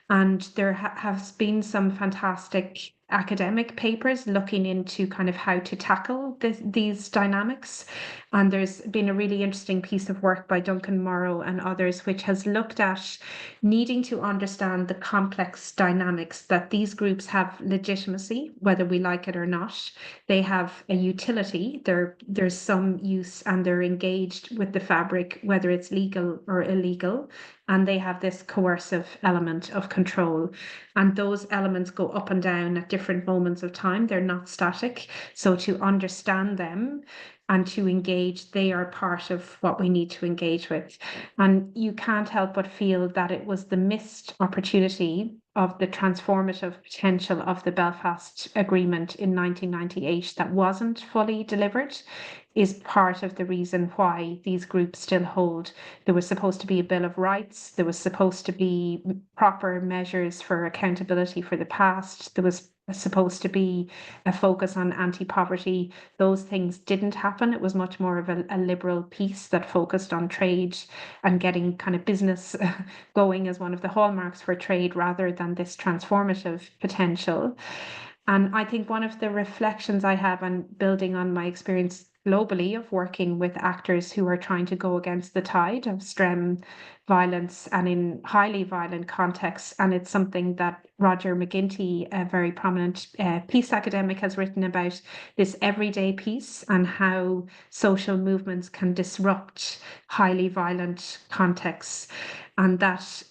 And there has been some fantastic academic papers looking into kind of how to tackle these dynamics. And there's been a really interesting piece of work by Duncan Morrow and others, which has looked at needing to understand the complex dynamics that these groups have legitimacy, whether we like it or not. They have a utility, there's some use, and they're engaged with the fabric, whether it's legal or illegal. And they have this coercive element of control. And those elements go up and down at different moments of time. They're not static. So to understand them and to engage, they are part of what we need to engage with. And you can't help but feel that it was the missed opportunity of the transformative potential of the Belfast Agreement in 1998 that wasn't fully delivered, is part of the reason why these groups still hold. There was supposed to be a Bill of Rights. There was supposed to be proper measures for accountability for the past. There was supposed to be a focus on anti-poverty. Those things didn't happen. It was much more of a liberal piece that focused on trade and getting kind of business going as one of the hallmarks for trade, rather than this transformative potential. And I think one of the reflections I have, and building on my experience globally of working with actors who are trying to go against the tide of STREM violence and in highly violent contexts. And it's something that Roger McGinty, a very prominent peace academic, has written about, this everyday peace and how social movements can disrupt highly violent contexts. And that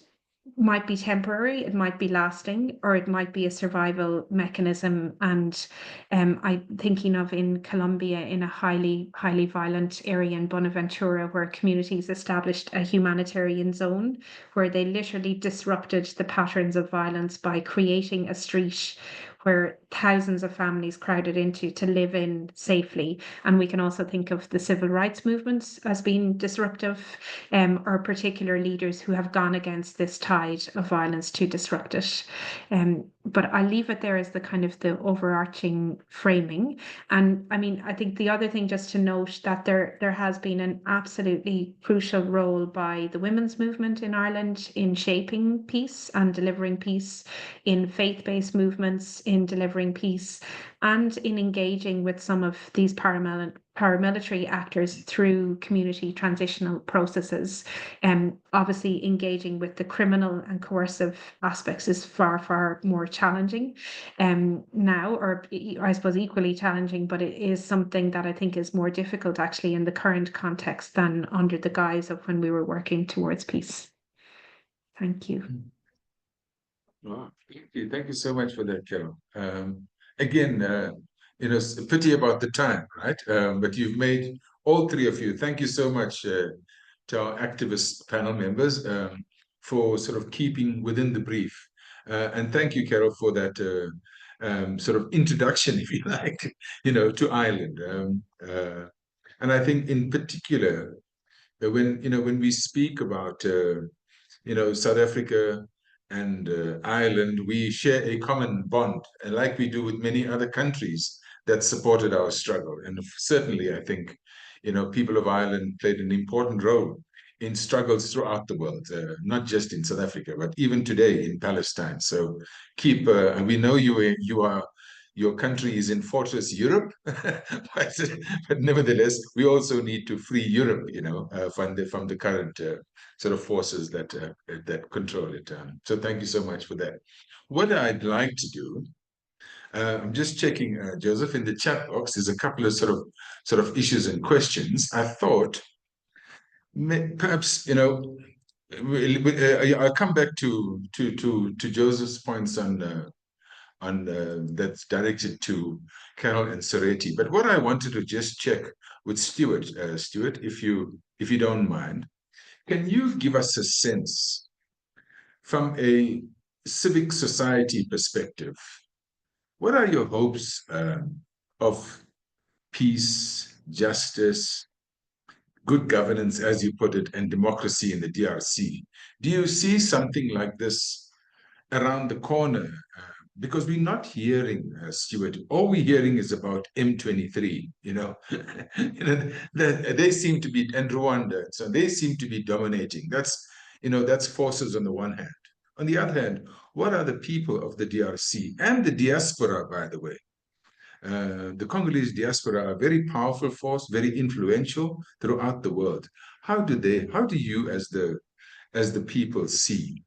might be temporary, it might be lasting, or it might be a survival mechanism. And I'm thinking of in Colombia, in a highly violent area in Buenaventura, where communities established a humanitarian zone where they literally disrupted the patterns of violence by creating a street where thousands of families crowded into to live in safely. And we can also think of the civil rights movements as being disruptive, or particular leaders who have gone against this tide of violence to disrupt it. But I leave it there as the kind of the overarching framing. And I mean, I think the other thing just to note that there has been an absolutely crucial role by the women's movement in Ireland in shaping peace and delivering peace, in faith-based movements in delivering peace, and in engaging with some of these paramilitary actors through community transitional processes. Obviously, engaging with the criminal and coercive aspects is far more challenging now, or I suppose equally challenging, but it is something that I think is more difficult actually in the current context than under the guise of when we were working towards peace. Thank you. Oh, thank you so much for that, Carol. Again, it's a pity about the time, right? But you've made, all three of you, thank you so much to our activist panel members for sort of keeping within the brief. And thank you, Carol, for that sort of introduction, if you like, to Ireland. And I think in particular, when we speak about South Africa and Ireland, we share a common bond, and like we do with many other countries that supported our struggle. And certainly, I think, people of Ireland played an important role in struggles throughout the world, not just in South Africa, but even today in Palestine. So and we know your country is in Fortress Europe, but nevertheless, we also need to free Europe, from the current sort of forces that control it. So thank you so much for that. What I'd like to do, I'm just checking, Joseph, in the chat box. There's a couple of sort of issues and questions. I thought perhaps I'll come back to Joseph's points on that's directed to Carol and Sereti. But what I wanted to just check with Stuart, if you don't mind, can you give us a sense from a civic society perspective? What are your hopes of peace, justice, good governance, as you put it, and democracy in the DRC? Do you see something like this around the corner? Because we're not hearing, Stuart, all we're hearing is about M23, they seem to be, and Rwanda, so they seem to be dominating. That's forces on the one hand. On the other hand, what are the people of the DRC and the diaspora, by the way? The Congolese diaspora are a very powerful force, very influential throughout the world. How do you as the people see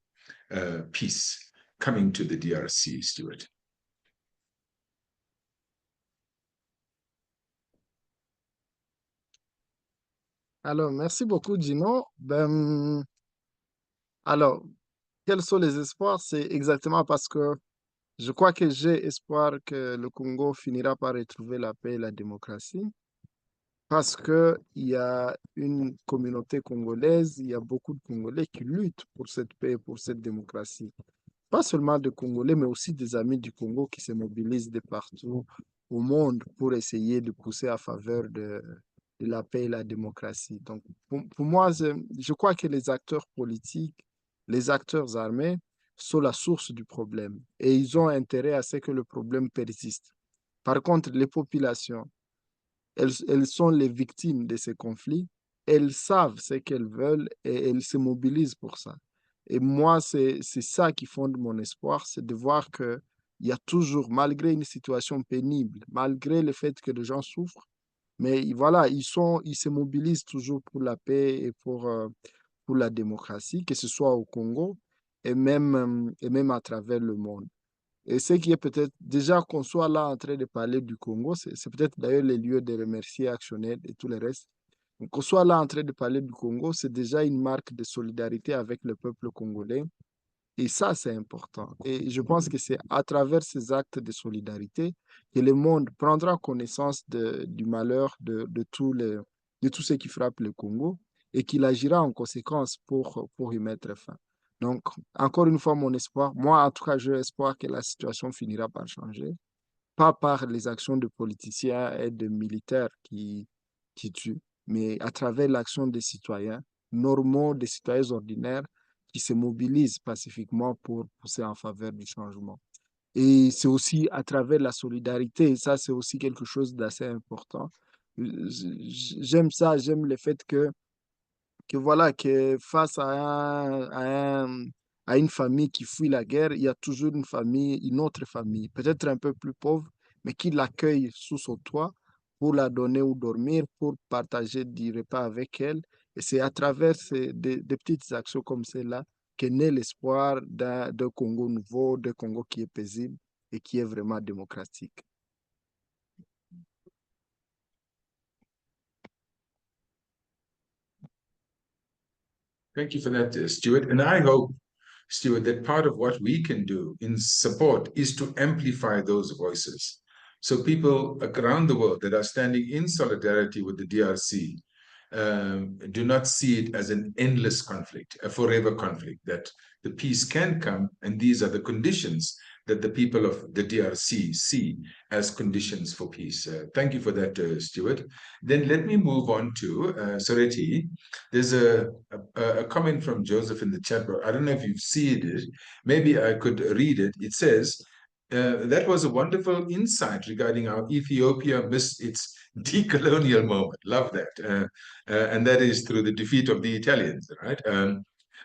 peace coming to the DRC, Stuart? Alors, merci beaucoup, Gino. Alors, quels sont les espoirs? C'est exactement parce que je crois que j'ai espoir que le Congo finira par retrouver la paix et la démocratie. Parce qu'il y a une communauté congolaise, il y a beaucoup de Congolais qui luttent pour cette paix, pour cette démocratie. Pas seulement de Congolais, mais aussi des amis du Congo qui se mobilisent de partout au monde pour essayer de pousser à faveur de la paix et la démocratie. Donc, pour moi, je crois que les acteurs politiques, les acteurs armés sont la source du problème et ils ont intérêt à ce que le problème persiste. Par contre, les populations, elles sont les victimes de ces conflits, elles savent ce qu'elles veulent et elles se mobilisent pour ça. Et moi, c'est ça qui fonde mon espoir, c'est de voir qu'il y a toujours, malgré une situation pénible, malgré le fait que les gens souffrent, Mais voilà, ils se mobilisent toujours pour la paix et pour la démocratie, que ce soit au Congo et même à travers le monde. Et ce qui est peut-être, déjà qu'on soit là en train de parler du Congo, c'est peut-être d'ailleurs le lieu de remercier Actionnel et tout le reste. Donc, qu'on soit là en train de parler du Congo, c'est déjà une marque de solidarité avec le peuple congolais. Et ça, c'est important. Et je pense que c'est à travers ces actes de solidarité que le monde prendra connaissance du malheur de tout ce qui frappe le Congo et qu'il agira en conséquence pour y mettre fin. Donc, encore une fois, mon espoir, moi, en tout cas, j'ai espoir que la situation finira par changer, pas par les actions de politiciens et de militaires qui tuent, mais à travers l'action des citoyens normaux, des citoyens ordinaires qui se mobilisent pacifiquement pour pousser en faveur du changement. Et c'est aussi à travers la solidarité, et ça, c'est aussi quelque chose d'assez important. J'aime ça, j'aime le fait que voilà, que face à une famille qui fuit la guerre, il y a toujours une famille, une autre famille, peut-être un peu plus pauvre, mais qui l'accueille sous son toit pour la donner où dormir, pour partager du repas avec elle. Et c'est à travers des petites actions comme celle-là que naît l'espoir d'un Congo nouveau, d'un Congo qui est paisible et qui est vraiment démocratique. Thank you for that, Stuart. And I hope, Stuart, that part of what we can do in support is to amplify those voices. So people around the world that are standing in solidarity with the DRC do not see it as an endless conflict, a forever conflict, that the peace can come, and these are the conditions that the people of the DRC see as conditions for peace. Thank you for that, Stuart. Then let me move on to Soreti. There's a comment from Joseph in the chat box. I don't know if you've seen it. Maybe I could read it. It says, that was a wonderful insight regarding how Ethiopia missed its decolonial moment. Love that. And that is through the defeat of the Italians, right?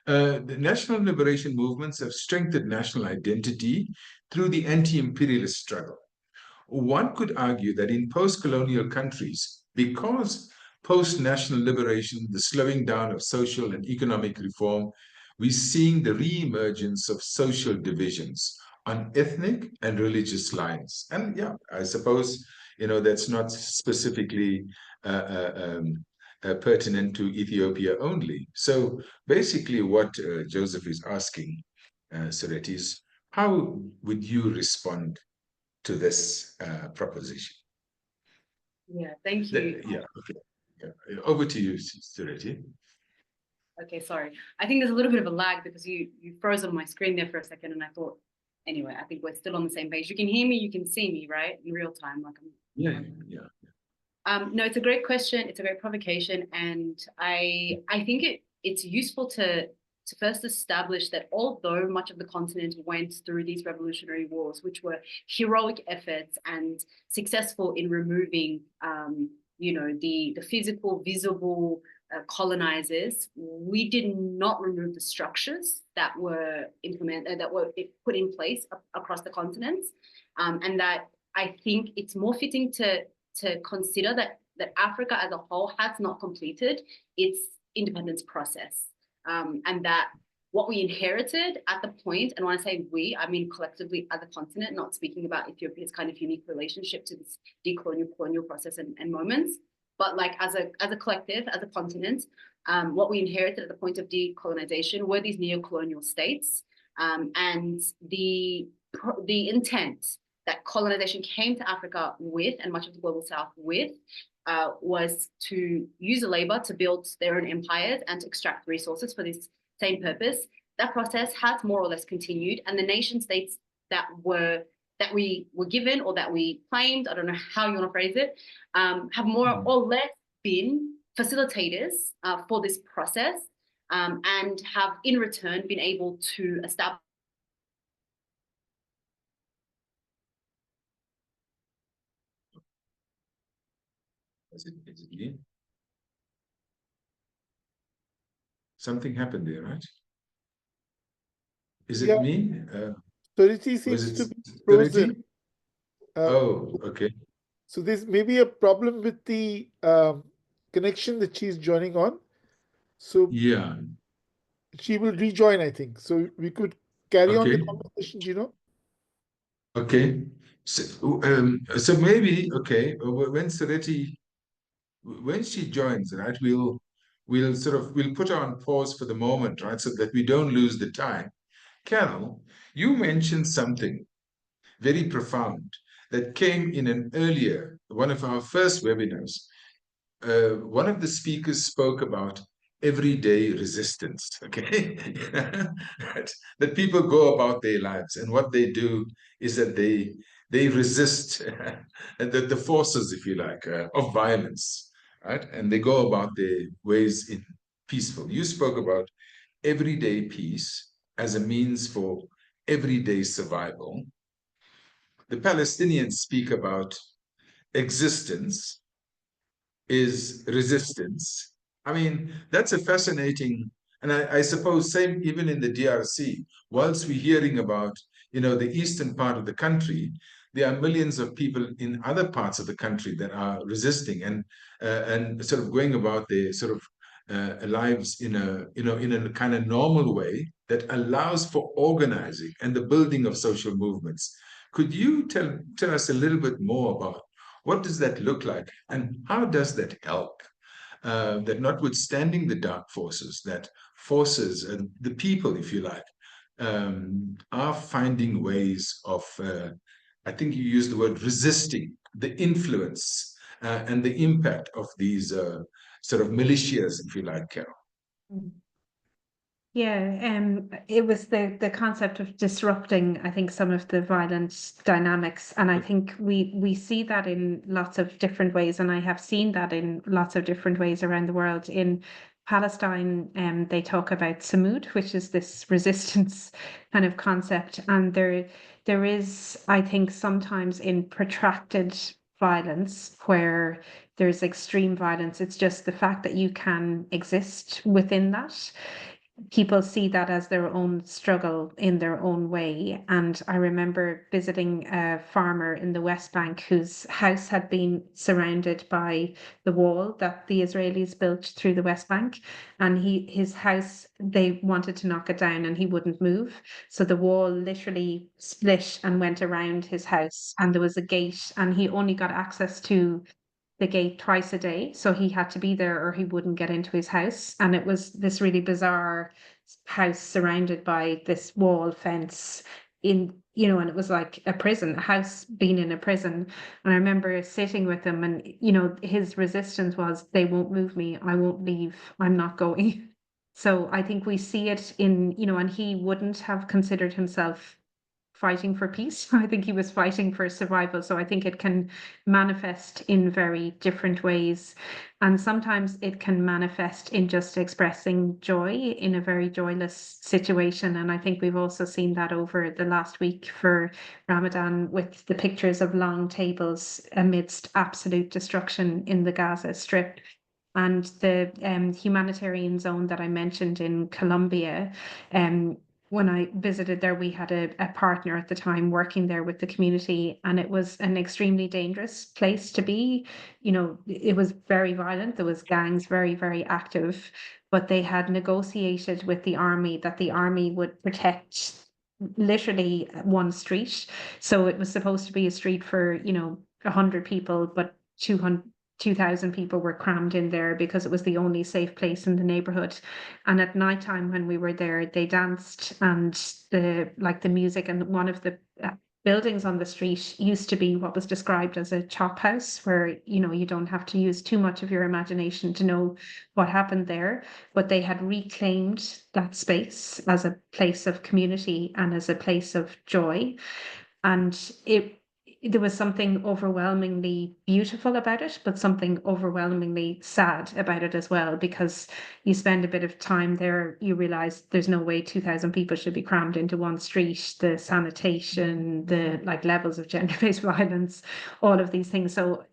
The national liberation movements have strengthened national identity through the anti-imperialist struggle. One could argue that in post-colonial countries, because post-national liberation, the slowing down of social and economic reform, we're seeing the re-emergence of social divisions on ethnic and religious lines. And yeah, I suppose, that's not specifically pertinent to Ethiopia only. So basically what Joseph is asking, Sereti, is how would you respond to this proposition? Yeah, thank you. Yeah, okay. Yeah. Over to you, Sereti. Okay, sorry. I think there's a little bit of a lag because you froze on my screen there for a second, and I thought, anyway, I think we're still on the same page. You can hear me, you can see me, right? In real time, like I'm. Yeah. No, it's a great question. It's a great provocation, and I think it's useful to first establish that although much of the continent went through these revolutionary wars, which were heroic efforts and successful in removing, the physical, visible colonizers, we did not remove the structures that were put in place across the continents, and that I think it's more fitting to consider that Africa as a whole has not completed its independence process, and that what we inherited at the point, and when I say we, I mean collectively as a continent, not speaking about Ethiopia's kind of unique relationship to this decolonial colonial process and moments, but like as a collective, as a continent, what we inherited at the point of decolonization were these neo-colonial states, and the intent that colonization came to Africa with, and much of the global south with, was to use the labor to build their own empires and to extract resources for this same purpose. That process has more or less continued, and the nation states that we were given or that we claimed, I don't know how you want to phrase it, have more or less been facilitators for this process, and have in return been able to establish. Is it me? Something happened there, right? Is it me? Soreti Was seems to it be frozen. Oh, okay. So there's maybe a problem with the connection that she's joining on. So Yeah. she will rejoin, I think. So we could carry on the Okay. conversation, Gino. Okay. So maybe, okay, when when she joins, right, we'll put her on pause for the moment, right, so that we don't lose the time. Carol, you mentioned something very profound that came in one of our first webinars. One of the speakers spoke about everyday resistance, okay? That people go about their lives, and what they do is that they resist the forces, if you like, of violence, right? And they go about their ways in peaceful. You spoke about everyday peace as a means for everyday survival. The Palestinians speak about existence is resistance. I mean, that's a fascinating, and I suppose same even in the DRC, whilst we're hearing about, the eastern part of the country, there are millions of people in other parts of the country that are resisting and sort of going about their sort of lives in a kind of normal way that allows for organizing and the building of social movements. Could you tell us a little bit more about what does that look like? And how does that help? That notwithstanding the dark forces, that forces and the people, if you like, are finding ways of, I think you used the word resisting the influence and the impact of these sort of militias, if you like, Carol. Yeah, it was the concept of disrupting, I think, some of the violent dynamics, and I think we see that in lots of different ways, and I have seen that in lots of different ways around the world. In Palestine, they talk about samud, which is this resistance kind of concept, and there is, I think, sometimes in protracted violence where there's extreme violence, it's just the fact that you can exist within that. People see that as their own struggle in their own way. And I remember visiting a farmer in the West Bank whose house had been surrounded by the wall that the Israelis built through the West Bank. And his house, they wanted to knock it down and he wouldn't move. So the wall literally split and went around his house, and there was a gate, and he only got access to the gate twice a day. So he had to be there or he wouldn't get into his house. And it was this really bizarre house surrounded by this wall fence and it was like a prison, a house being in a prison. And I remember sitting with him, and, his resistance was, they won't move me. I won't leave. I'm not going. So I think we see it in, and he wouldn't have considered himself fighting for peace. I think he was fighting for survival. So I think it can manifest in very different ways. And sometimes it can manifest in just expressing joy in a very joyless situation. And I think we've also seen that over the last week for Ramadan with the pictures of long tables amidst absolute destruction in the Gaza Strip. And the humanitarian zone that I mentioned in Colombia, when I visited there, we had a partner at the time working there with the community, and it was an extremely dangerous place to be. It was very violent. There was gangs very, very active, but they had negotiated with the army that the army would protect literally one street. So it was supposed to be a street for, 100 people, but 2,000 people were crammed in there because it was the only safe place in the neighborhood. And at nighttime when we were there, they danced, and the music, and one of the buildings on the street used to be what was described as a chop house, where you don't have to use too much of your imagination to know what happened there. But they had reclaimed that space as a place of community and as a place of joy. And there was something overwhelmingly beautiful about it, but something overwhelmingly sad about it as well, because you spend a bit of time there, you realize there's no way 2,000 people should be crammed into one street. The sanitation, the levels of gender-based violence, all of these things. So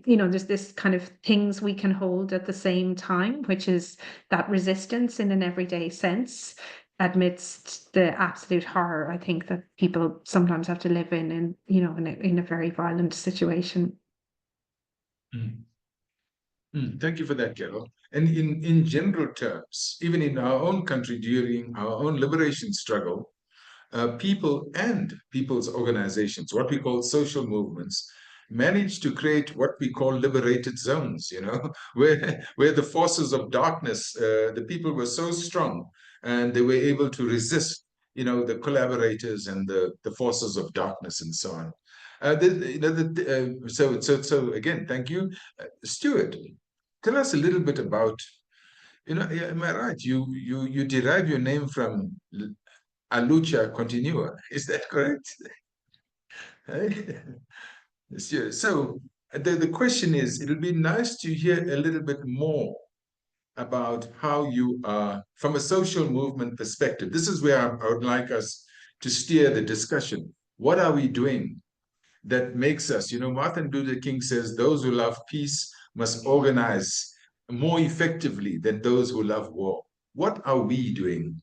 there's this kind of things we can hold at the same time, which is that resistance in an everyday sense amidst the absolute horror, I think, that people sometimes have to live in a very violent situation. Mm. Thank you for that, Carol. And in general terms, even in our own country during our own liberation struggle, people and people's organizations, what we call social movements, managed to create what we call liberated zones, where the forces of darkness, the people were so strong and they were able to resist, the collaborators and the forces of darkness and so on. So again, thank you. Stuart, tell us a little bit about, am I right? You derive your name from a lucha continua. Is that correct? Sure. So the question is, it'll be nice to hear a little bit more about how you are, from a social movement perspective. This is where I would like us to steer the discussion. What are we doing that makes us, Martin Luther King says, those who love peace must organize more effectively than those who love war. What are we doing?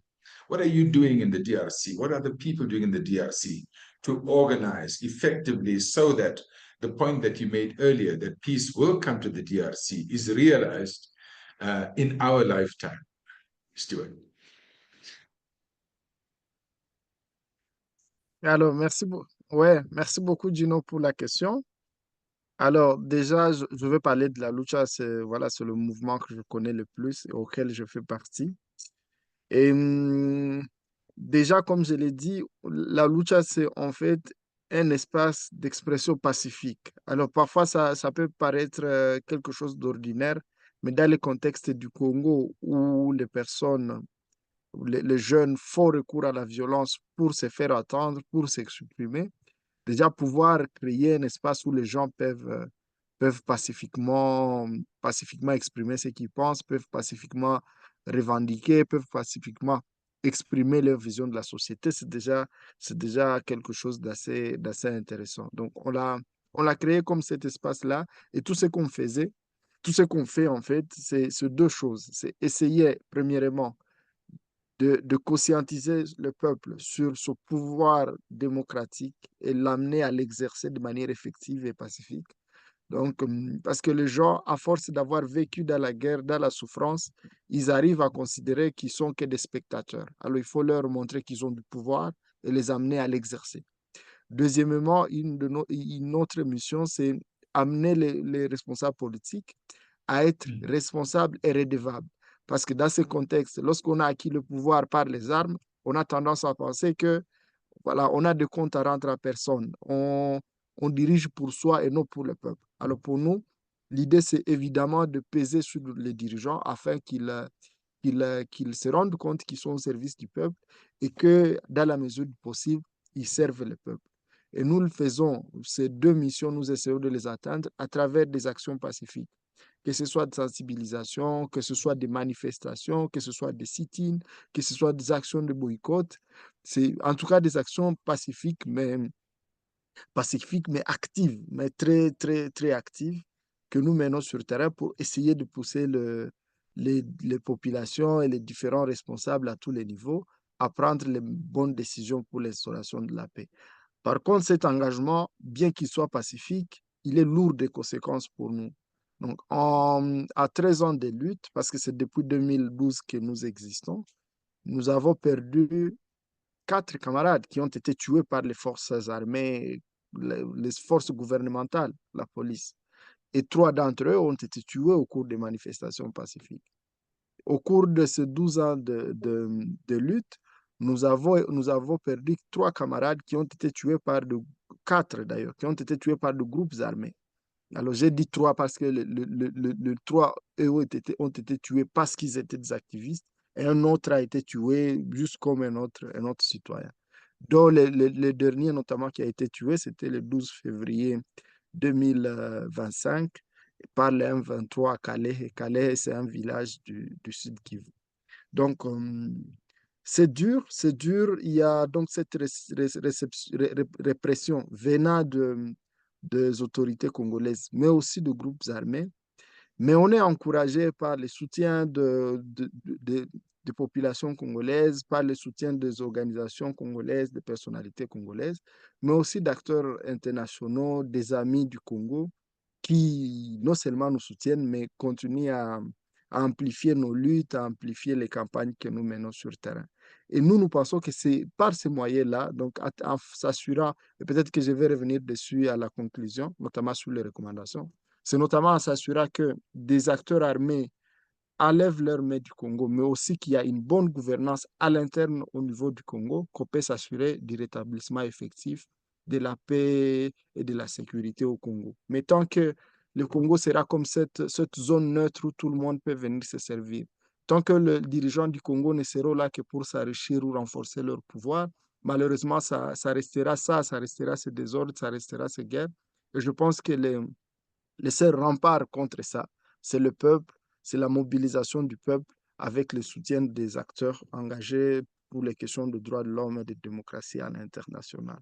What are you doing in the DRC? What are the people doing in the DRC to organize effectively so that the point that you made earlier, that peace will come to the DRC, is realized in our lifetime? Stuart. Alors, merci beaucoup, Gino, pour la question. Alors, déjà, je veux parler de la lucha. C'est le mouvement que je connais le plus et auquel je fais partie. Et déjà, comme je l'ai dit, la lucha, c'est en fait un espace d'expression pacifique. Alors, parfois, ça peut paraître quelque chose d'ordinaire, mais dans le contexte du Congo, où les jeunes font recours à la violence pour se faire entendre, pour s'exprimer, déjà pouvoir créer un espace où les gens peuvent pacifiquement exprimer ce qu'ils pensent, peuvent pacifiquement revendiquer, peuvent pacifiquement exprimer leur vision de la société, c'est déjà quelque chose d'assez intéressant. Donc, on l'a créé comme cet espace-là et tout ce qu'on fait en fait, c'est deux choses. C'est essayer, premièrement, de conscientiser le peuple sur son pouvoir démocratique et l'amener à l'exercer de manière effective et pacifique. Donc, parce que les gens, à force d'avoir vécu dans la guerre, dans la souffrance, ils arrivent à considérer qu'ils sont que des spectateurs. Alors, il faut leur montrer qu'ils ont du pouvoir et les amener à l'exercer. Deuxièmement, une autre mission, c'est amener les responsables politiques à être responsables et redevables. Parce que dans ce contexte, lorsqu'on a acquis le pouvoir par les armes, on a tendance à penser que, voilà, on a des comptes à rendre à personne. On dirige pour soi et non pour le peuple. Alors pour nous, l'idée, c'est évidemment de peser sur les dirigeants afin qu'ils se rendent compte qu'ils sont au service du peuple et que, dans la mesure du possible, ils servent le peuple. Et nous le faisons, ces deux missions, nous essayons de les atteindre à travers des actions pacifiques, que ce soit de sensibilisation, que ce soit des manifestations, que ce soit des sit-ins, que ce soit des actions de boycott. C'est en tout cas des actions pacifiques, mais actives, mais très, très, très actives, que nous menons sur le terrain pour essayer de pousser les populations et les différents responsables à tous les niveaux à prendre les bonnes décisions pour l'instauration de la paix. Par contre, cet engagement, bien qu'il soit pacifique, il est lourd de conséquences pour nous. Donc, à 13 ans de lutte, parce que c'est depuis 2012 que nous existons, nous avons perdu 4 camarades qui ont été tués par les forces armées, les forces gouvernementales, la police. Et 3 d'entre eux ont été tués au cours des manifestations pacifiques. Au cours de ces 12 ans de lutte, nous avons perdu 3 camarades qui ont été tués 4 d'ailleurs, qui ont été tués par de groupes armés. Alors j'ai dit 3 parce que les 3 eux ont été tués parce qu'ils étaient des activistes et un autre a été tué juste comme un autre citoyen. Donc le dernier notamment qui a été tué, c'était le 12 février 2025 par les M23 à Calais. Et Calais, c'est un village du sud Kivu. Donc, c'est dur. Il y a donc cette répression venant des autorités congolaises, mais aussi de groupes armés. Mais on est encouragé par le soutien des populations congolaises, par le soutien des organisations congolaises, des personnalités congolaises, mais aussi d'acteurs internationaux, des amis du Congo, qui non seulement nous soutiennent, mais continuent à amplifier nos luttes, à amplifier les campagnes que nous menons sur le terrain. Et nous pensons que c'est par ces moyens-là, donc en s'assurant, et peut-être que je vais revenir dessus à la conclusion, notamment sur les recommandations, c'est notamment en s'assurant que des acteurs armés enlèvent leurs mains du Congo, mais aussi qu'il y a une bonne gouvernance à l'interne au niveau du Congo, qu'on peut s'assurer du rétablissement effectif de la paix et de la sécurité au Congo. Mais tant que le Congo sera comme cette zone neutre où tout le monde peut venir se servir, tant que les dirigeants du Congo ne seront là que pour s'enrichir ou renforcer leur pouvoir, malheureusement, ça restera ça restera ce désordre, ça restera ces guerres. Et je pense que les seuls remparts contre ça, c'est le peuple, c'est la mobilisation du peuple avec le soutien des acteurs engagés pour les questions de droits de l'homme et de démocratie à l'international.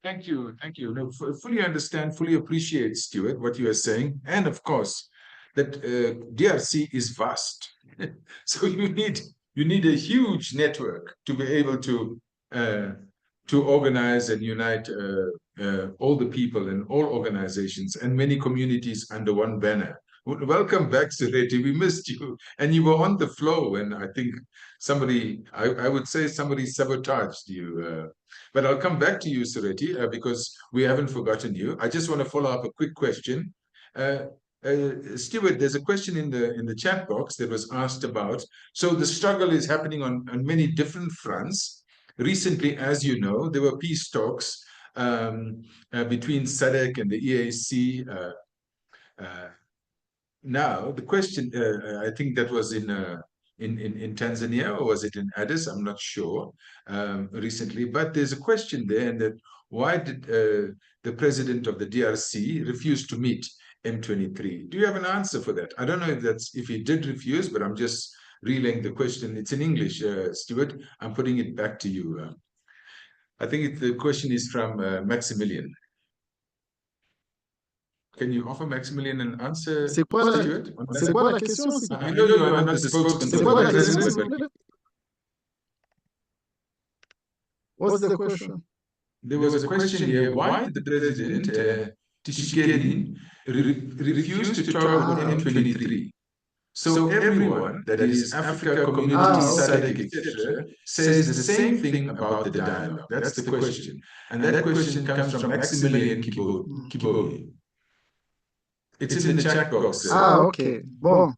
Thank you. No, fully understand, fully appreciate, Stuart, what you are saying. And of course, that DRC is vast. So you need a huge network to be able to organize and unite all the people and all organizations and many communities under one banner. Welcome back, Sereti. We missed you. And you were on the flow, and I think I would say somebody sabotaged you. But I'll come back to you, Sereti, because we haven't forgotten you. I just want to follow up a quick question. Stuart, there's a question in the chat box that was asked about. So the struggle is happening on many different fronts. Recently, as you know, there were peace talks between SADC and the EAC. Now, the question, I think that was in Tanzania, or was it in Addis? I'm not sure recently, but there's a question there, and that why did the president of the DRC refuse to meet M23? Do you have an answer for that? I don't know if he did refuse, but I'm just relaying the question. It's in English, Stuart. I'm putting it back to you. I think the question is from Maximilian. Can you offer Maximilian an answer? C'est quoi la question? I know you are not the spokesman C'est for quoi the la question, president, s'il vous but plaît? What's the question? there was a question here: why did the president Tshisekedi refuse to talk with M23? So everyone, that is Africa Community, SADC, etc., says the same thing about the dialogue. That's the question, and that question comes from Maximilian Kibogi. It's in the chat box. Ok. Bon.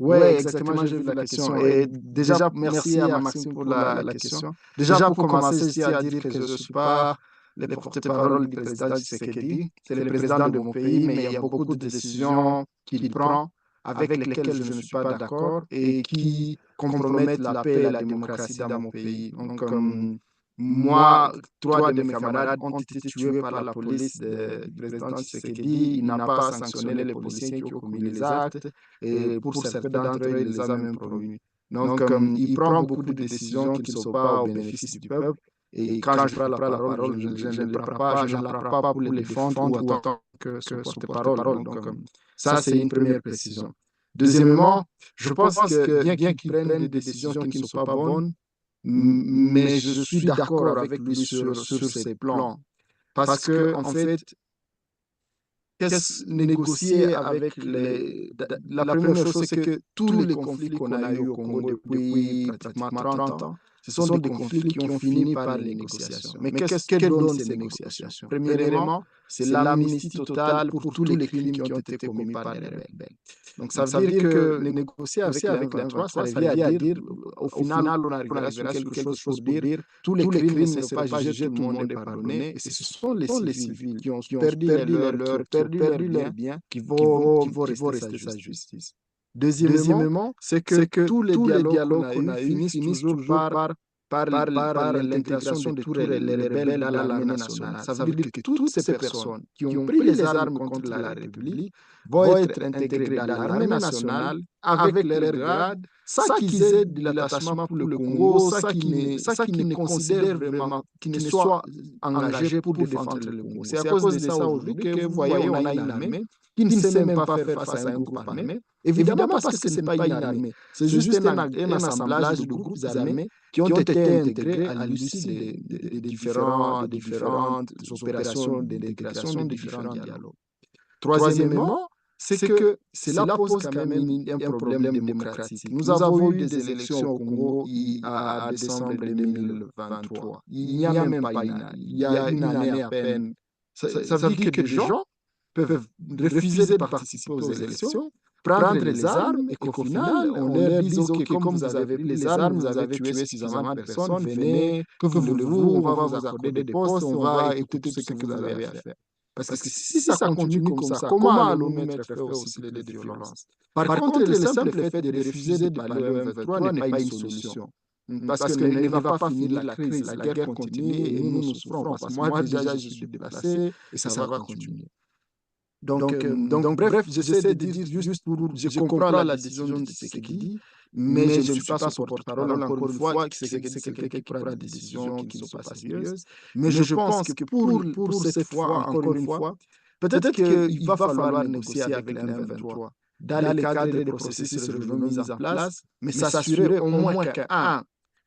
Oui, exactement, j'ai vu la question. Et déjà, merci à Maxime pour la question. Déjà, pour commencer, je tiens à dire que je ne suis pas le porte-parole du président Tshisekedi. C'est le président de mon pays, mais il y a beaucoup de décisions qu'il prend avec lesquelles je ne suis pas d'accord et qui compromettent la paix et la démocratie dans mon pays. Donc, moi, 3 de mes camarades ont été tués par la police du président Tshisekedi. Il n'a pas sanctionné les policiers qui ont commis les actes. Et pour certains d'entre eux, il les a même promus. Donc, il prend beaucoup de décisions qui ne sont pas au bénéfice du peuple. Et quand je prends la parole, je ne la prends pas pour les défendre ou en tant que porte-parole. Donc, ça, c'est une première précision. Deuxièmement, je pense que bien qu'il prenne des décisions qui ne sont pas bonnes, mais je suis d'accord avec lui sur ces plans. Parce que, en fait, négocier avec la première chose, c'est que tous les conflits qu'on a eu au Congo depuis pratiquement 30 ans, ce sont des conflits qui ont fini par les négociations. Mais qu'est-ce que donnent ces négociations? Premièrement, c'est l'amnistie totale pour tous les crimes qui ont été commis par les rebelles. Donc, ça veut dire que négocier avec l'M23, ça revient à dire, au final, on arrivera sur quelque chose pour dire tous les crimes ne seront pas jugés, tout le monde est pardonné. Et ce sont les civils qui ont perdu leurs biens qui vont rester sa justice. Deuxièmement, c'est que tous les dialogues qu'on a eus finissent toujours par l'intégration de tous les rebelles dans l'armée nationale. Ça veut dire que toutes ces personnes qui ont pris les armes contre la République vont être intégrées dans l'armée nationale avec leur grade, sans qu'ils aient de l'attachement pour le Congo, sans qu'ils ne considèrent vraiment, qu'ils ne soient engagés pour défendre le Congo. C'est à cause de ça aujourd'hui que vous voyez, on a une armée qui ne sait même pas faire face à un groupe armé. Évidemment, parce que ce n'est pas une armée, c'est juste un assemblage de groupes armés qui ont été intégrés à l'issue des différentes opérations d'intégration, des différents dialogues. Troisièmement, c'est que cela pose quand même un problème démocratique. Nous avons eu des élections au Congo à décembre 2023. Il n'y a même pas une année. Il y a une année à peine. Ça veut dire que des gens peuvent refuser de participer aux élections, prendre les armes et qu'au final, on leur dise, OK, comme vous avez pris les armes, vous avez tué suffisamment de personnes, venez, que voulez-vous, on va vous accorder des postes, on va écouter tout ce que vous avez à faire. Parce que si ça continue comme ça, comment allons-nous mettre fin au cycle de violence? Par contre, le simple fait de refuser de parler au M23 n'est pas une solution. Parce que ne va pas finir la crise, la guerre continue et nous souffrons. Parce que moi, déjà, je suis déplacé et ça va continuer. Donc, bref, j'essaie de dire juste pour... Je comprends la décision de Tshisekedi, mais je ne suis pas son porte-parole, encore une fois, Tshisekedi, c'est quelqu'un qui prend des décisions qui ne sont pas sérieuses. Mais je pense que pour cette fois, encore une fois, peut-être qu'il va falloir négocier avec le M23 dans le cadre des processus mis en place, mais s'assurer au moins que,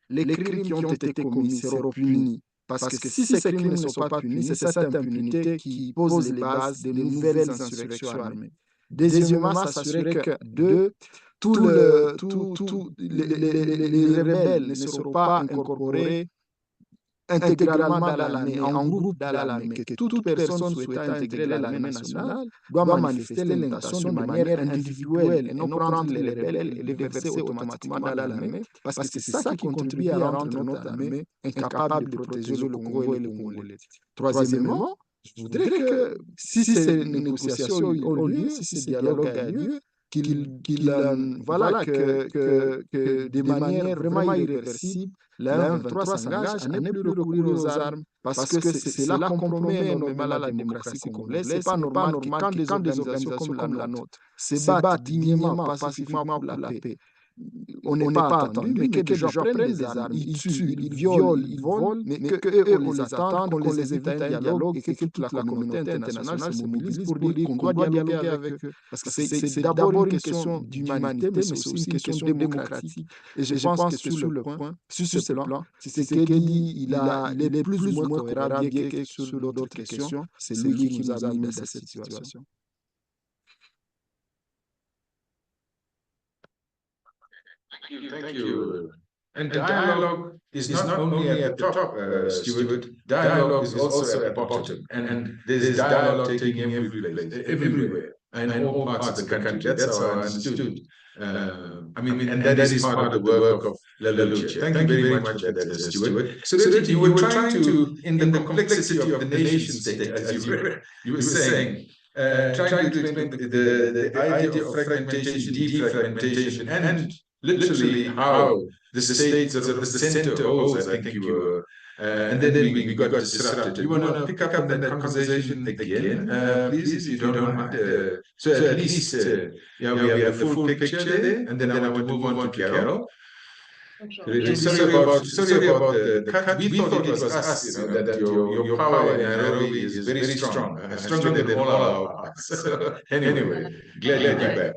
les crimes qui ont été commis seront punis. Parce que si ces crimes ne sont pas punis, c'est cette impunité qui pose les bases de nouvelles insurrections armées. Deuxièmement, s'assurer que, tous les rebelles ne seront pas incorporés intégralement dans l'armée, en groupe dans l'armée, que toute personne souhaitant intégrer l'armée nationale doit manifester l'intention de manière individuelle et non prendre les rebelles et les verser automatiquement dans l'armée, parce que c'est ça qui contribue à rendre notre armée incapable de protéger le Congo et les Congolais. Troisièmement, je voudrais que si ces négociations ont lieu, si ce dialogue a lieu, que de manière vraiment irréversible, la M23 s'engage à ne plus recourir aux armes parce que cela compromet énormément la démocratie congolaise. Ce n'est pas normal que quand des organisations comme la nôtre se battent dignement, pacifiquement pour la paix, on n'est pas attendu, mais que des gens prennent des armes, ils tuent, ils violent, ils volent, mais qu'eux, on les attend, qu'on les invite à un dialogue et que toute la communauté internationale se mobilise pour dire qu'on doit dialoguer avec eux. Parce que c'est d'abord une question d'humanité, mais c'est aussi une question démocratique. Et je pense que sur ce plan, Tshisekedi, il est plus ou moins cohérent, bien que sur d'autres questions, c'est lui qui nous a mis dans cette situation. Thank you. And dialogue is not only at the top, Stuart. Dialogue is also at the bottom. And there's dialogue taking everywhere, and all parts of the country. That's how I understood. And that is part of the work of Lalucha. Thank you very much for that, Stuart. So that you were trying to, in the complexity of the nation state, as you were saying, trying to explain the idea of fragmentation, defragmentation, and literally how the state sort of the center holds, I think you were, and then we got disrupted. You want to pick up on that conversation again, please, if you don't mind? So at least we have the full picture there, and then I want to move on to Carol. Sure. Sorry about the cut. We thought it was us, that your power in Nairobi is very strong, stronger than all our powers. So, anyway, glad you're back.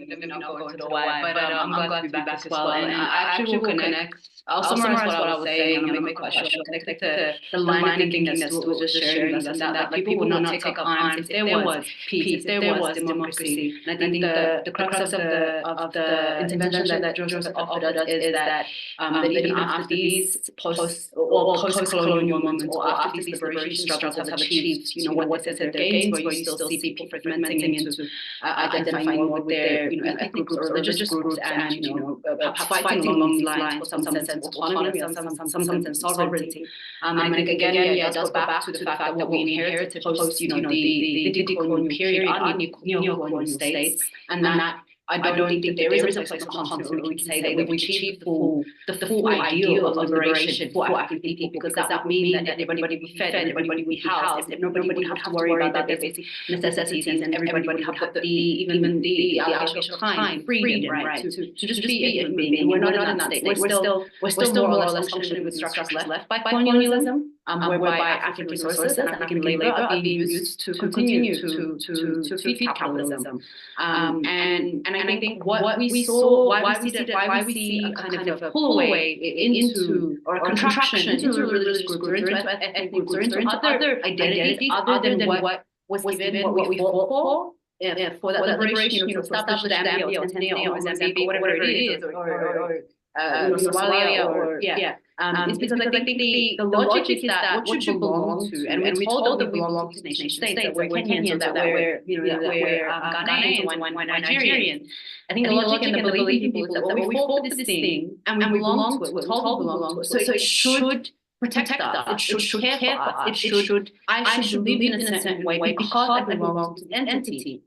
Let me not go into the why, but I'm glad to be back as well. And I actually will connect. I'll summarize what I was saying and make a question. Connect to the line of thinking that Stuart was just sharing with us, and that people will not take up arms if there was peace, if there was democracy. And I think the crux of the intervention that Joseph offered us is that even after these post-colonial moments or after these liberation struggles have achieved, what they said their gains, where you still see people fragmenting into identifying more with their ethnic groups or religious groups and fighting along these lines for some sense of autonomy or some sense of sovereignty. And again, it does go back to the fact that what we inherited post the decolonial period are neocolonial states, and that I don't think that there is a place on continent where we can say that we've achieved the full ideal of liberation for African people, because that would mean that everybody would be fed, everybody would be housed, and nobody would have to worry about their basic necessities, and everybody would have even the allocation of time, freedom, right, to just be a human being. We're not in that state. We're still more or less functioning with structures left by colonialism. whereby African resources and African labor are being used to continue to feed capitalism. And I think what we saw, why we see a kind of a pull away into, or a contraction into religious groups or into ethnic groups or into other identities other than what was given, what we fought for that liberation, to establish Zambia or Tanzania or Mozambique or whatever it is, or Somalia, or it's because I think the logic is that what you belong to, and we're told that we belong to nation states, that we're Kenyans, that we're Ghanaians, we're Nigerians. I think the logic and the belief in people is that we fought for this thing and we belong to it, we're told we belong to it, so it should protect us, it should care for us, I should live in a certain way because I belong to the entity.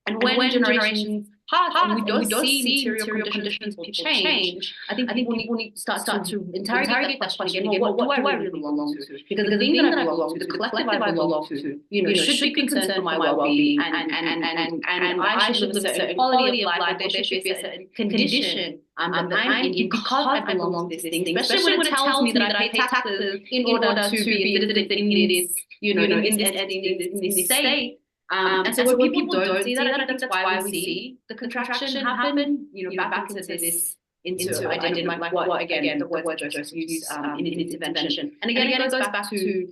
And when generations pass and we don't see material conditions will change, I think people need to start to interrogate that question again. What do I really belong to? Because the thing that I belong to, the collective I belong to, should be concerned for my well-being, and I should live a certain quality of life. There should be a certain condition that I'm in because I belong to this thing. Especially when it tells me that I pay taxes in order to be a citizen in this state. And so when people don't see that, I think that's why we see the contraction happen, back into this, into identity, like what again, the word Joseph used in his intervention. And again, it goes back to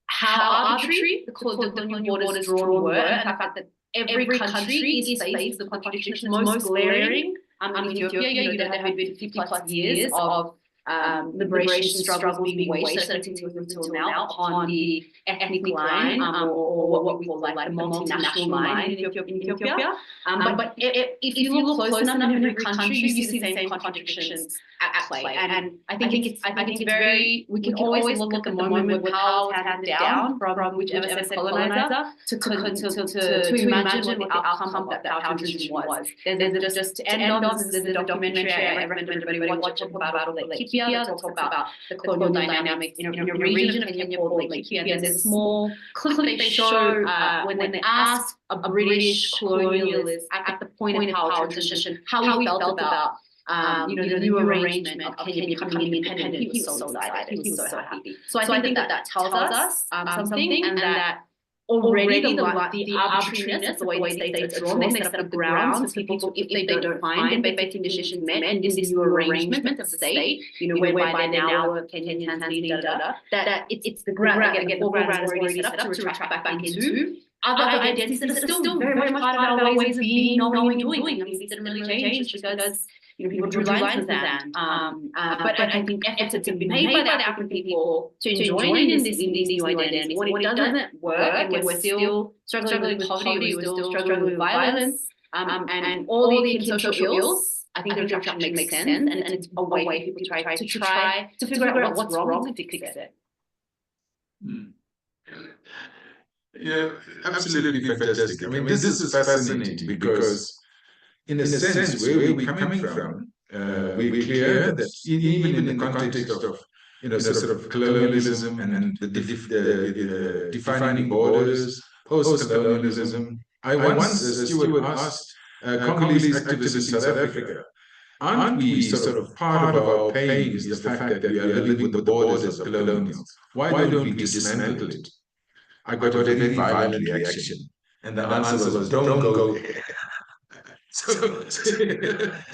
how arbitrary the colonial borders drawn were, and the fact that every country is faced with the contradictions most glaring. In Ethiopia, there have been 50 plus years of liberation struggles being waged until now on the ethnic line, or what we call like the multinational line in Ethiopia. But if you look close enough in every country, you see the same contradictions at play. And I think it's very, we can always look at the moment with how it's handed down from whichever said colonizer to imagine what the outcome of that transition was. There's just to end on, there's a documentary I recommend everybody watch about Lake Kipia. That talks about the colonial dynamic in a region of Kenya called Lake Kipia. There's a small clip they show when they asked a British colonialist at the point of power transition how he felt about the new arrangement of Kenya becoming independent. He was so excited. He was so happy. So I think that tells us something, and that already the arbitrariness of the way states are drawn, they set up the grounds for people, if they don't find their basic conditions met in this new arrangement of the state, whereby they're now Kenya, Tanzania, that it's the ground, again, the ground is already set up to retract back into other identities that are still very much part of our ways of being, knowing, and doing. I mean, it didn't really change just because people drew lines in the sand. But I think efforts have been made by the African people to join in these new identities. When it doesn't work, and we're still struggling with poverty, we're still struggling with violence, and all the social ills, I think the retraction makes sense, and it's a way people try to figure out what's wrong to fix it. Yeah, absolutely fantastic. I mean, this is fascinating because, in a sense, where we're coming from, we're clear that even in the context of sort of colonialism and the defining borders, post-colonialism, I once, Stuart, asked Congolese activists in South Africa, aren't we sort of part of our pain is the fact that we are living with the borders of colonials? Why don't we dismantle it? I got a very violent reaction, and the answer was, don't go there. So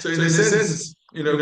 in a sense, we're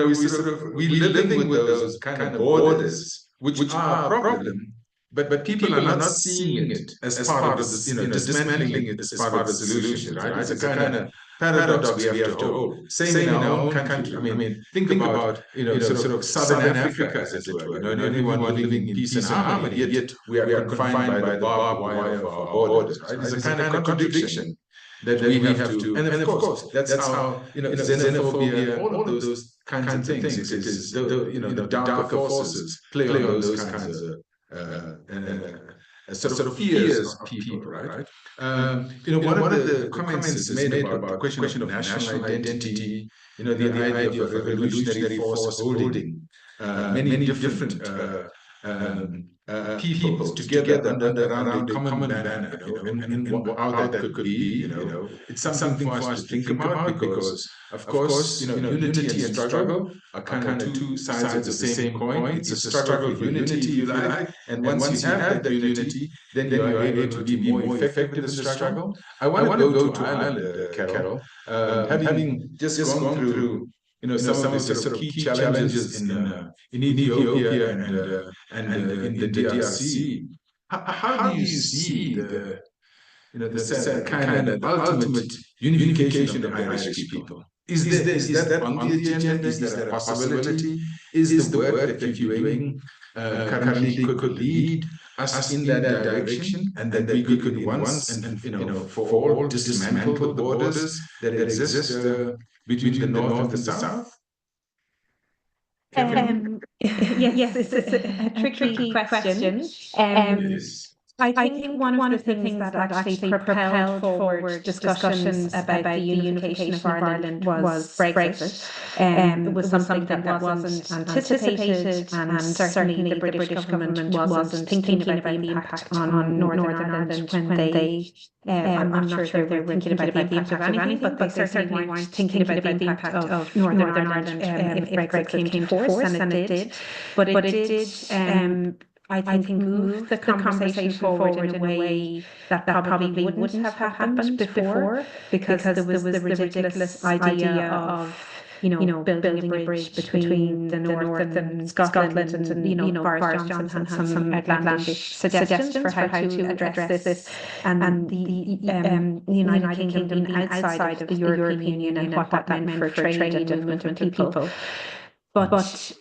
living with those kind of borders, which are a problem, but people are not seeing it as part of this, dismantling it as part of the solution, right? It's a kind of paradox we have to hold. Same in our own country. I mean, think about, sort of Southern Africa, as it were, and everyone living in peace and harmony, yet we are confined by the barbed wire of our borders, right? It's a kind of contradiction that we have to, and of course, that's how, xenophobia, all of those kinds of things, it is, the darker forces play on those kinds of sort of fears of people, right? One of the comments is made about the question of national identity, the idea of a revolutionary force holding many different peoples together around a common banner, and how that could be, it's something for us to think about, because, of course, unity and struggle are kind of two sides of the same coin. It's a struggle for unity, if you like, and once you have that unity, then you are able to be more effective in the struggle. I want to go to Ireland, Carol, having just gone through, some of the sort of key challenges in Ethiopia and in the DRC. How do you see the kind of the ultimate unification of the Irish people? Is that on the agenda? Is that a possibility? Is the work that you're doing currently could lead us in that direction, and that we could once and for all dismantle the borders that exist between the north and the south? Yes, it's a tricky question. Yes. I think one of the things that actually propelled forward discussions about the unification of Ireland was Brexit. It was something that wasn't anticipated, and certainly the British government wasn't thinking about the impact on Northern Ireland when they, I'm not sure if they were thinking about the impact of anything, but they certainly weren't thinking about the impact of Northern Ireland if Brexit came to force, and it did. But it did, I think, move the conversation forward in a way that probably wouldn't have happened before, because there was the ridiculous idea of, building a bridge between the north and Scotland, and, Boris Johnson had some outlandish suggestions for how to address this, and the United Kingdom being outside of the European Union and what that meant for trade and movement of people. But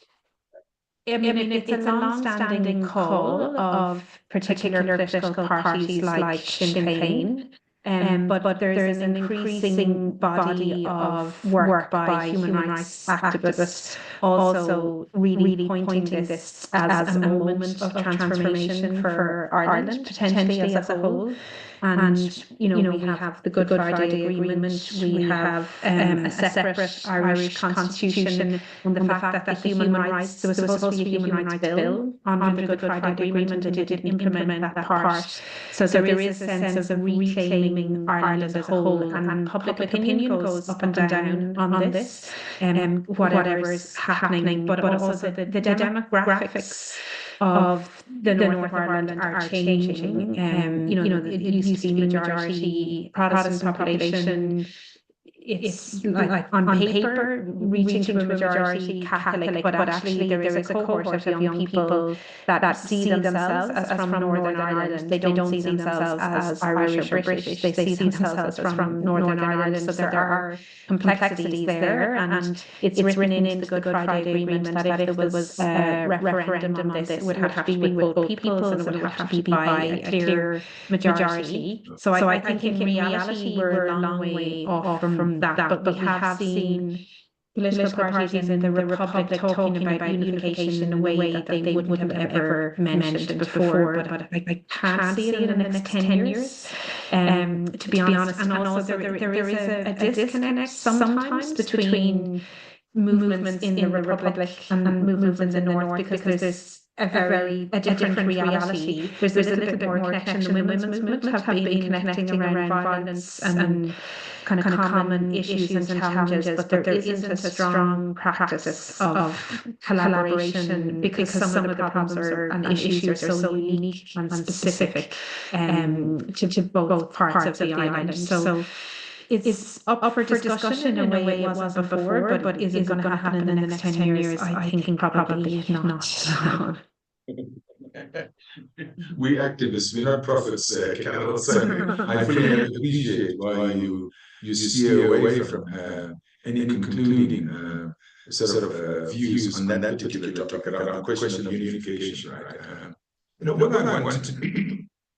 I mean, it's a long-standing call of particular political parties like Sinn Féin, but there's an increasing body of work by human rights activists also really pointing this as a moment of transformation for Ireland, potentially as a whole. And, we have the Good Friday Agreement, we have a separate Irish constitution, and the fact that the human rights, there was supposed to be a human rights bill under the Good Friday Agreement, and it didn't implement that part. So there is a sense of reclaiming Ireland as a whole, and public opinion goes up and down on this, whatever is happening, but also the demographics of the north of Ireland are changing. It used to be majority Protestant population. It's like on paper reaching to a majority Catholic, but actually there is a cohort of young people that see themselves as from Northern Ireland. They don't see themselves as Irish or British. They see themselves as from Northern Ireland. So there are complexities there, and it's written into the Good Friday Agreement that if there was a referendum on this, it would have to be with both peoples, and it would have to be by a clear majority. So I think in reality we're a long way off from that, but we have seen political parties in the Republic talking about unification in a way that they wouldn't have ever mentioned before, but I can't see it in the next 10 years, to be honest. And also there is a disconnect sometimes between movements in the Republic and movements in the North, because there's a different reality. There's a little bit more connection. The women's movement have been connecting around violence and kind of common issues and challenges, but there isn't a strong practice of collaboration, because some of the problems and issues are so unique and specific to both parts of the island. So it's up for discussion in a way it wasn't before, but is it going to happen in the next 10 years? I think probably not. We activists, we're not prophets, Carol, so I fully appreciate why you steer away from any concluding sort of views on that particular topic around the question of unification, right? What I want to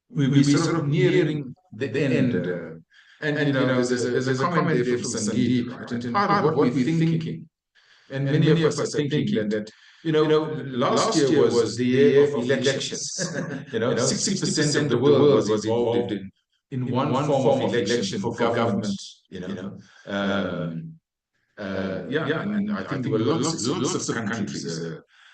we're sort of nearing the end, and there's a comment there from Sandeep, right? And part of what we're thinking, and many of us are thinking that, last year was the year of elections. 60% of the world was involved in one form of election for government. And I think there were lots of countries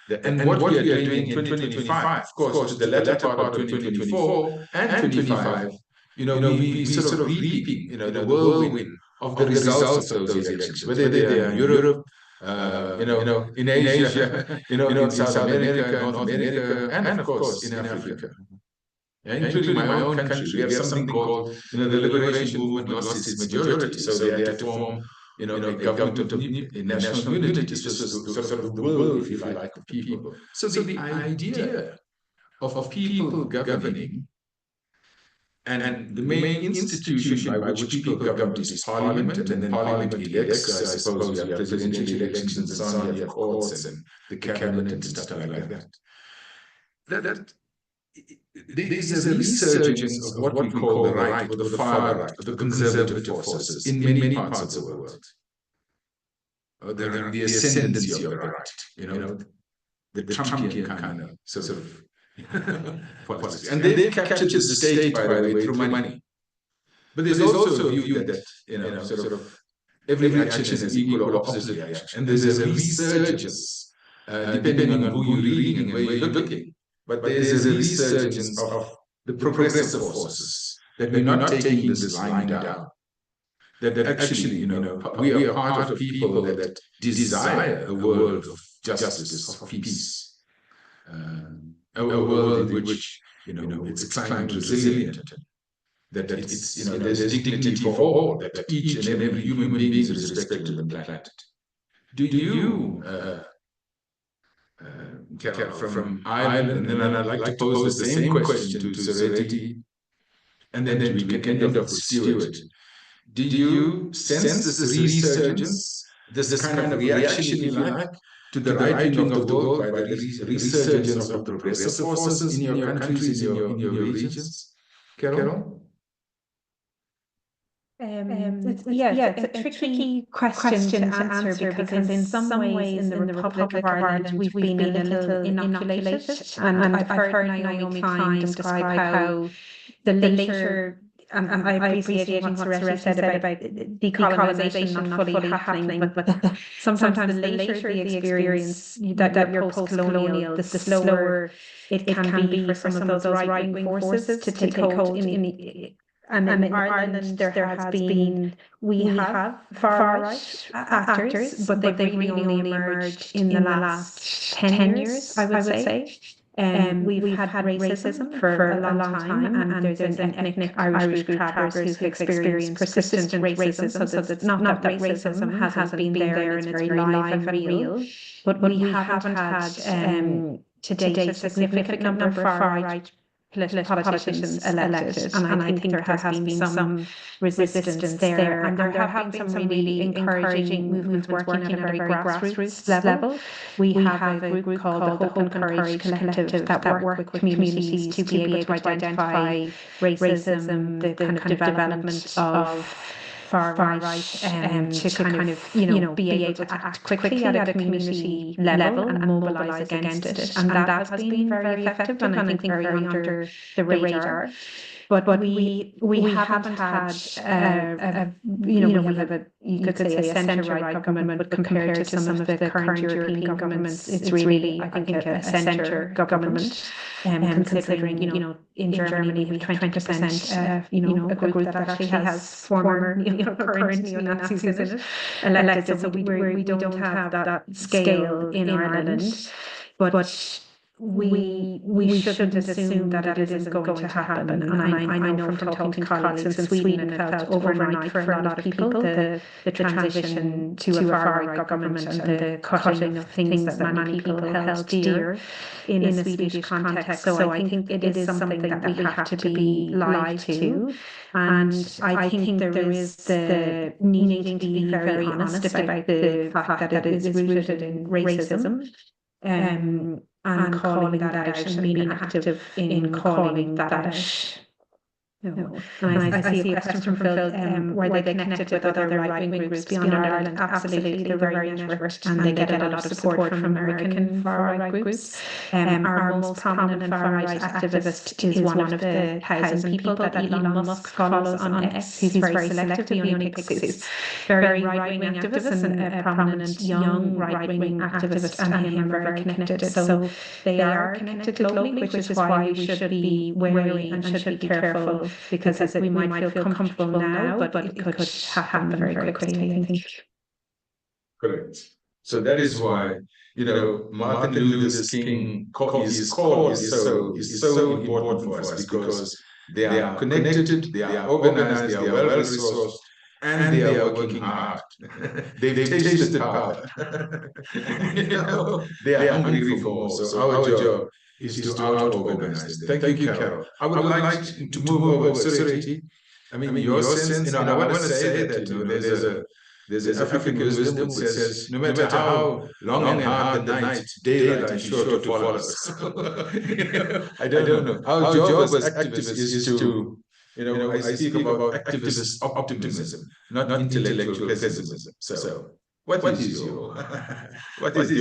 And what we are doing in 2025, of course, to the latter part of 2024 and 25, we sort of reaping, the whirlwind of the results of those elections, whether they are in Europe, in Asia, in South America, North America, and of course in Africa. Yeah, including my own country, we have something called, the liberation movement lost its majority, so they had to form, a government of national unity. This was sort of the will, if you like, of people. So the idea of people governing, and the main institution by which people govern is Parliament, and then Parliament elects. I suppose we have presidential elections and so on. You have courts and the cabinet and stuff like that. There is a resurgence of what we call the right or the far right, or the conservative forces in many parts of the world. The ascendancy of the right, the Trumpian kind of sort of politics. And they've captured the state, by the way, through money. But there's also a view that, sort of every action is an equal or opposite reaction. And there's a resurgence, depending on who you're reading and where you're looking. But there's a resurgence of the progressive forces, that we're not taking this line down. That actually, we are part of people that desire a world of justice, of peace, a world in which, it's climate resilient, that it's, there's dignity for all, that each and every human being is respected on the planet. Do you, Carol, from Ireland, and then I'd like to pose the same question to Sereti, and then we can end off with Stuart. Do you sense this resurgence, this kind of reaction, if you like, to the right wing of the world by the resurgence of the progressive forces in your countries, in your regions? Carol? It's a tricky question to answer because in some ways in the Republic of Ireland we've been a little inoculated, and I've heard Naomi Klein describe how the later, and I appreciate what Sereti said about decolonisation not fully happening, but sometimes the later the experience that you're post-colonial, the slower it can be for some of those right-wing forces to take hold in. And in Ireland, there has been, we have far-right actors, but they've really only emerged in the last 10 years, I would say. We've had racism for a long time, and there's an ethnic Irish group, Travelers, who've experienced persistent racism, so that not that racism hasn't been there and it's very live and real, but we haven't had to date a significant number of far-right politicians elected, and I think there has been some resistance there, and there have been some really encouraging movements working at a very grassroots level. We have a group called the Hope and Courage Collective that work with communities to be able to identify racism, the kind of development of far right, to kind of be able to act quickly at a community level and mobilise against it. And that has been very effective and I think very under the radar. But we haven't had we have a, you could say, a centre-right government, but compared to some of the current European governments, it's really, I think, a centre government. Considering, in Germany we have 20%, a group that actually has former, current neo-Nazis in it, elected. So we don't have that scale in Ireland, but we shouldn't assume that it isn't going to happen. And I know from talking to colleagues in Sweden, it felt overnight for a lot of people, the transition to a far-right government and the cutting of things that many people held dear in a Swedish context. So I think it is something that we have to be live to. And I think there is the needing to be very honest about the fact that it is rooted in racism. And calling that out and being active in calling that out. No. And I see a question from Phil, were they connected with other right-wing groups beyond Ireland? Absolutely, they're very networked and they get a lot of support from American far-right groups. Our most prominent far-right activist is one of the 1,000 people that Elon Musk follows on X. He's very selective, he only picks his very right-wing activists, and a prominent young right-wing activist and him are very connected. So they are connected globally, which is why we should be wary and should be careful, because we might feel comfortable now, but it could happen very quickly, I think. Correct. So that is why, Martin Luther King, his call is so important for us, because they are connected, they are organized, they are well-resourced, and they are working hard. They've tasted power. They are hungry for more. So our job is to out-organize them. Thank you, Carol. I would like to move over. Sureti, I mean, your sense, I want to say that, there's an African wisdom which says, no matter how long and hard the night, daylight is sure to follow us. I don't know. Our job as activists is to, I speak about activist optimism, not intellectual pessimism. So, what is your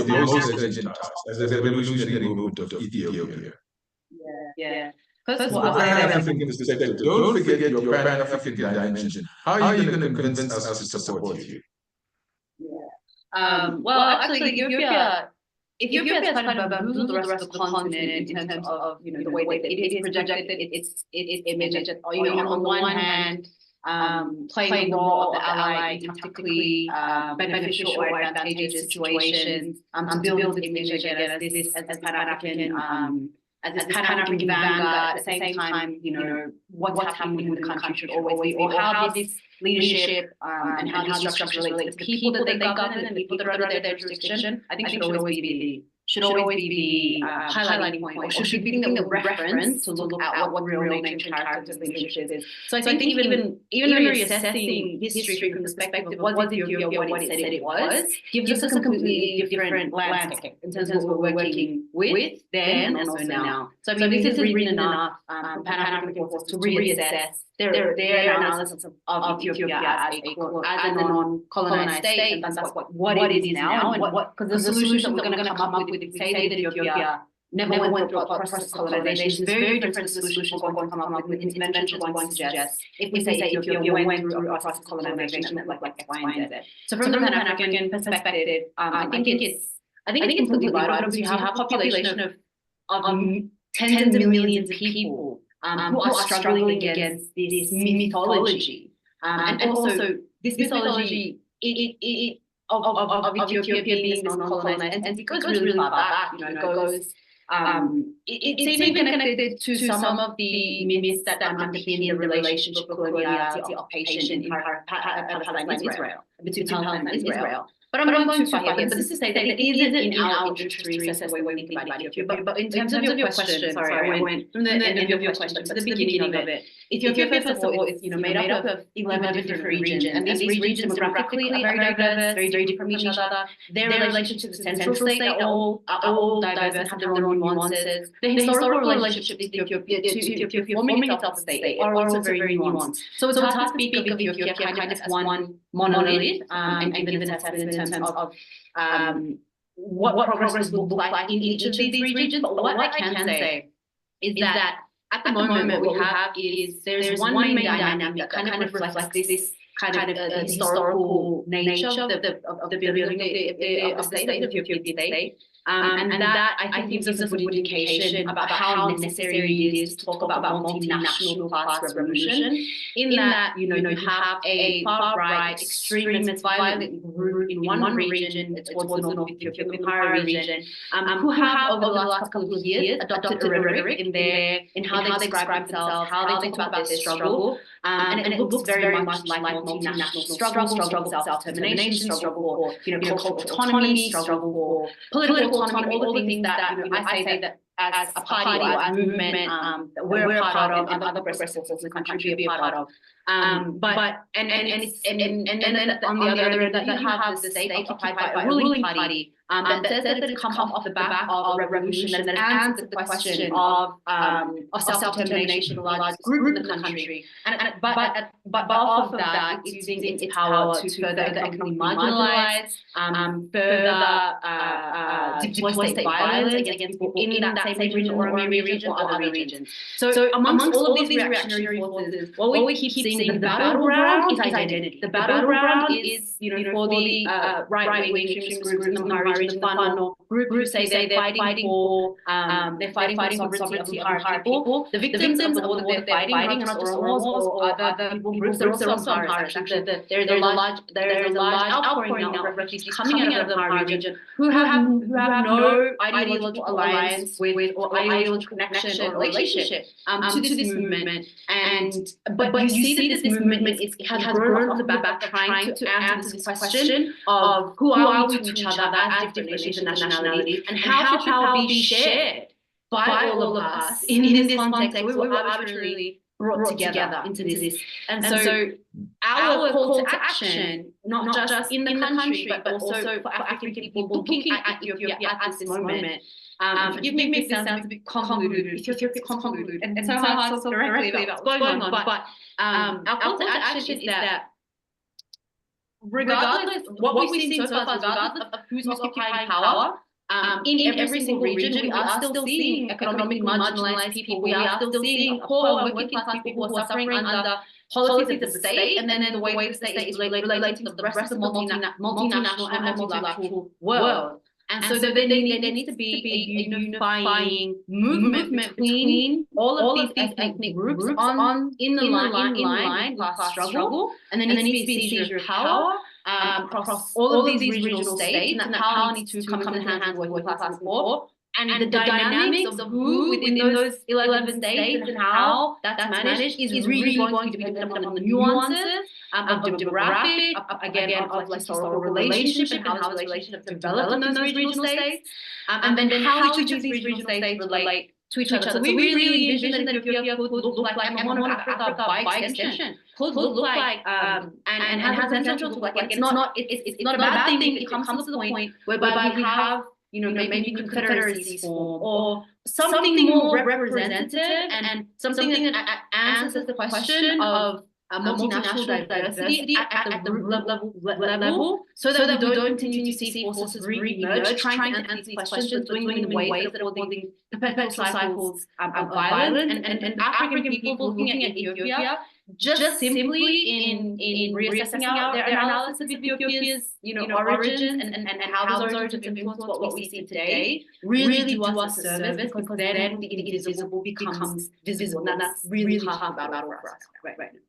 most urgent task as a revolutionary movement of Ethiopia? Yeah. First of all, Pan-African perspective. Don't forget your Pan-African dimension. How are you going to convince us to support you? Well, actually, Ethiopia is kind of bamboozled the rest of the continent in terms of the way that it is projected, its image. On one hand, playing the role of the ally in tactically beneficial or advantageous situations, to build its image again as Pan-African. As this Pan-African vanguard, at the same time, what's happening in the country should always be, or how this leadership and how these structures relate to the people that they govern and the people that are under their jurisdiction, I think should always be the highlighting point, or should be the thing that we reference to look at what real nature and character of the leadership is. So I think even reassessing history from the perspective of was Ethiopia what it said it was, gives us a completely different landscape in terms of what we're working with then and also now. So I mean, this is reason enough for Pan-African reports to reassess their analysis of Ethiopia as a non-colonized state, and that's what it is now, and because the solutions that we're going to come up with, if we say that Ethiopia never went through a process of colonization, is very different to the solutions we're going to come up with interventions we're going to suggest if we say Ethiopia went through a process of colonization that looked like X, Y, and Z. So from the Pan-African perspective, I think it's completely vital, because you have a population of tens of millions of people who are struggling against this mythology, and also this mythology of Ethiopia being this colonized entity goes really far back. It's even connected to some of the myths that underpin the relationship of coloniality of Palestine in Palestine and Israel, between Palestine and Israel. But I'm going too far here, but this is to say that it isn't in our interest to reassess the way we think about Ethiopia. But in terms of your question, sorry, I went from the end of your question to the beginning of it. Ethiopia, first of all, is made up of 11 different regions, and these regions demographically are very diverse, very different from each other. Their relationship to the central state are all diverse and have their own nuances. The historical relationship to Ethiopia forming itself as a state are also very nuanced. So it's hard to speak of Ethiopia kind of as one monolith, and given an assessment in terms of what progress will look like in each of these regions. But what I can say is that at the moment what we have is there's one main dynamic that kind of reflects this kind of historical nature of the building of the state of Ethiopia. And that I think gives us a good indication about how necessary it is to talk about multinational class revolution. In that, you have a far-right extremist violent group in one region towards the North Ethiopian Empire region, who have over the last couple of years adopted a rhetoric in how they describe themselves, how they talk about their struggle. And it looks very much like multinational struggle of self-determination, struggle for cultural autonomy, struggle for political autonomy, all the things that I say that as a party or as a movement that we're a part of, and other progressive forces in the country should be a part of. But then on the other end, that you have the state occupied by a ruling party that says that it's come off the back of a revolution that has answered the question of self-determination of large group in the country. But off of that, it's using its power to further economically marginalize, further deploy state violence against people in that same region or region or other regions. So amongst all of these reactionary forces, what we keep seeing the battleground is identity. The battleground is, for the right-wing extremist groups in the Mara region, the Fano group who say they're fighting for sovereignty of Mara people. The victims of the war that they're fighting are not just Oromos or other people groups, they're also Amharas. Actually, there is a large outpouring now of refugees coming out of the Mara region who have no ideological alliance with or ideological connection or relationship to this movement. But you see that this movement has grown off the back of trying to answer this question of who are we to each other as different nations and nationalities, and how should power be shared by all of us in this context we were arbitrarily brought together into this. And so our call to action, not just in the country, but also for African people looking at Ethiopia at this moment. Forgive me if this sounds a bit convoluted. Ethiopia is convoluted, and so hard to talk directly about what's going on. But our call to action is that regardless what we've seen so far, regardless of who's occupying power, in every single region, we are still seeing economically marginalized people. We are still seeing poor and working class people who are suffering under policies of the state, and then the way the state is related to the rest of the multinational and multilateral world. And so there needs to be a unifying movement between all of these ethnic groups in the line class struggle, and there needs to be a seizure of power across all of these regional states, and that power needs to come in hand with working class and poor. And the dynamics of who within those 11 states and how that's managed is really going to be dependent on the nuances of demographic, again, of historical relationship and how those relationships develop in those regional states, and then how each of these regional states relate to each other. So we really envision that Ethiopia could look like a Horn of Africa by extension, could look like and has potential to look like. It's not a bad thing. It comes to the point whereby we have maybe confederacies form or something more representative and something that answers the question of multinational diversity at the level, so that we don't continue to see forces re-emerge, trying to answer these questions, doing them in ways that are causing perpetual cycles of violence, and African people looking at Ethiopia just simply in reassessing their analysis of Ethiopia's origins and how those origins influence what we see today really do us a service, because then the invisible becomes visible, and that's really hard battle for us right now.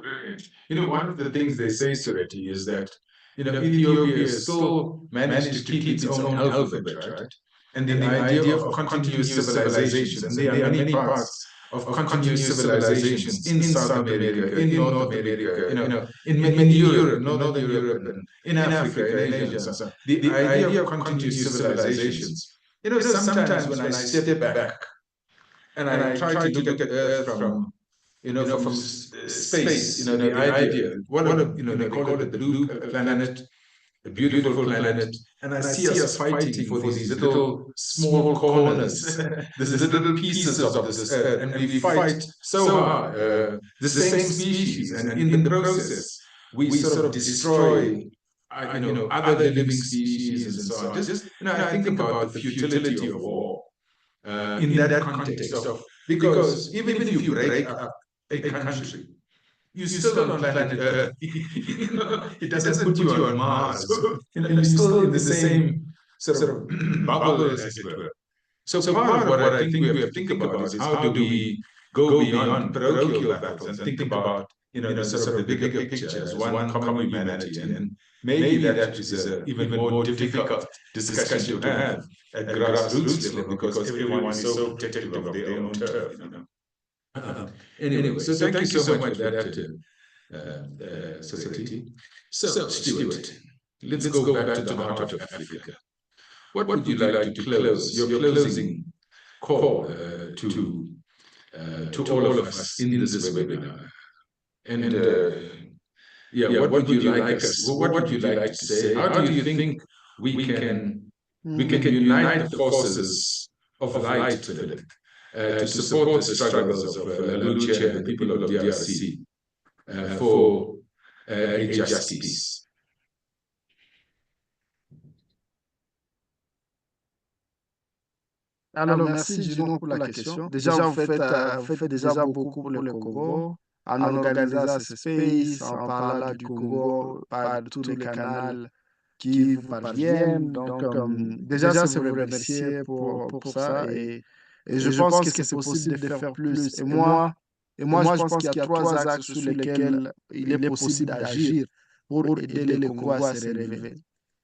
Brilliant. One of the things they say, Sereti, is that Ethiopia still managed to keep its own alphabet, right? And the idea of continuous civilizations, and there are many parts of continuous civilizations in South America, in North America, in Europe, Northern Europe, and in Africa, in Asia, and so on. The idea of continuous civilizations. Sometimes when I step back and I try to look at Earth from space, the idea, they call it the blue planet, a beautiful planet, and I see us fighting for these little small corners, these little pieces of this earth, and we fight so hard, the same species, and in the process, we sort of destroy, other living species and so on. Just, I think about the futility of war in that context of, because even if you break up a country, you're still on planet Earth. It doesn't put you on Mars. You're still in the same sort of bubble, as it were. So part of what I think we have to think about is how do we go beyond parochial battles and think about sort of the bigger picture as one common humanity. And maybe that is an even more difficult discussion to have at grassroots level, because everyone is so protective of their own turf. Anyway, so thank you so much for that, Sereti. So, Stuart, let's go back to the heart of Africa. What would you like to close, your closing call to all of us in this webinar? And what would you like us? What would you like to say? How do you think we can unite the forces of light, Philip, to support the struggles of Lucia and the people of DRC for a just peace. Alors, merci Gino pour la question. Déjà, vous faites déjà beaucoup pour le Congo, en organisant ce space, en parlant du Congo par tous les canaux qui vous parviennent. Donc, déjà, c'est vous remercier pour ça. Et je pense que c'est possible de faire plus. Et moi, je pense qu'il y a trois axes sur lesquels il est possible d'agir pour aider le Congo à se relever.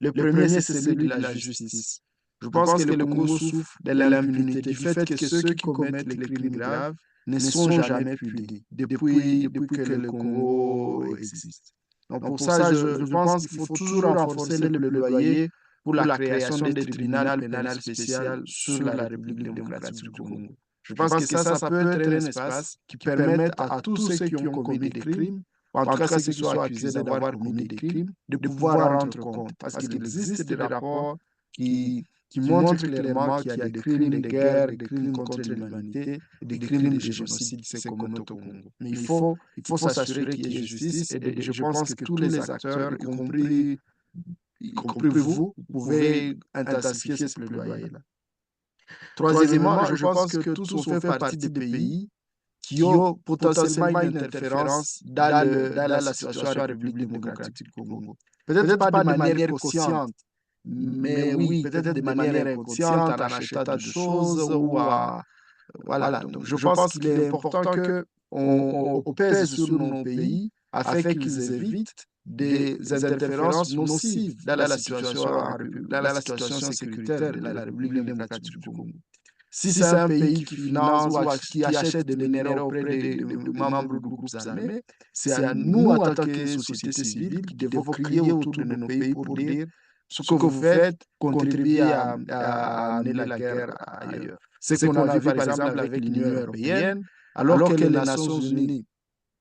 Le premier, c'est celui de la justice. Je pense que le Congo souffre de l'impunité, du fait que ceux qui commettent les crimes graves ne sont jamais punis depuis que le Congo existe. Donc pour ça, je pense qu'il faut toujours renforcer le plaidoyer pour la création des tribunaux pénal spécial sur la République démocratique du Congo. Je pense que ça peut être un espace qui permette à tous ceux qui ont commis des crimes, en tout cas ceux qui sont accusés d'avoir commis des crimes, de pouvoir rendre compte. Parce qu'il existe des rapports qui montrent clairement qu'il y a des crimes de guerre, des crimes contre l'humanité, des crimes de génocide qui se commettent au Congo. Mais il faut s'assurer qu'il y ait justice et je pense que tous les acteurs, y compris vous, pouvez intensifier ce plaidoyer-là. Troisièmement, je pense que tous on fait partie des pays qui ont potentiellement une interférence dans la situation de la République démocratique du Congo. Peut-être pas de manière consciente, mais oui, peut-être de manière inconsciente, en achetant des choses ou à... Voilà, donc je pense qu'il est important qu'on pèse sur nos pays afin qu'ils évitent des interférences nocives dans la situation sécuritaire de la République démocratique du Congo. Si c'est un pays qui finance ou qui achète des minéraux auprès des membres de groupes armés, c'est à nous, en tant que société civile, qui devons crier autour de nos pays pour dire ce que vous faites contribue à amener la guerre ailleurs. C'est ce qu'on a vu par exemple avec l'Union européenne, alors que les Nations unies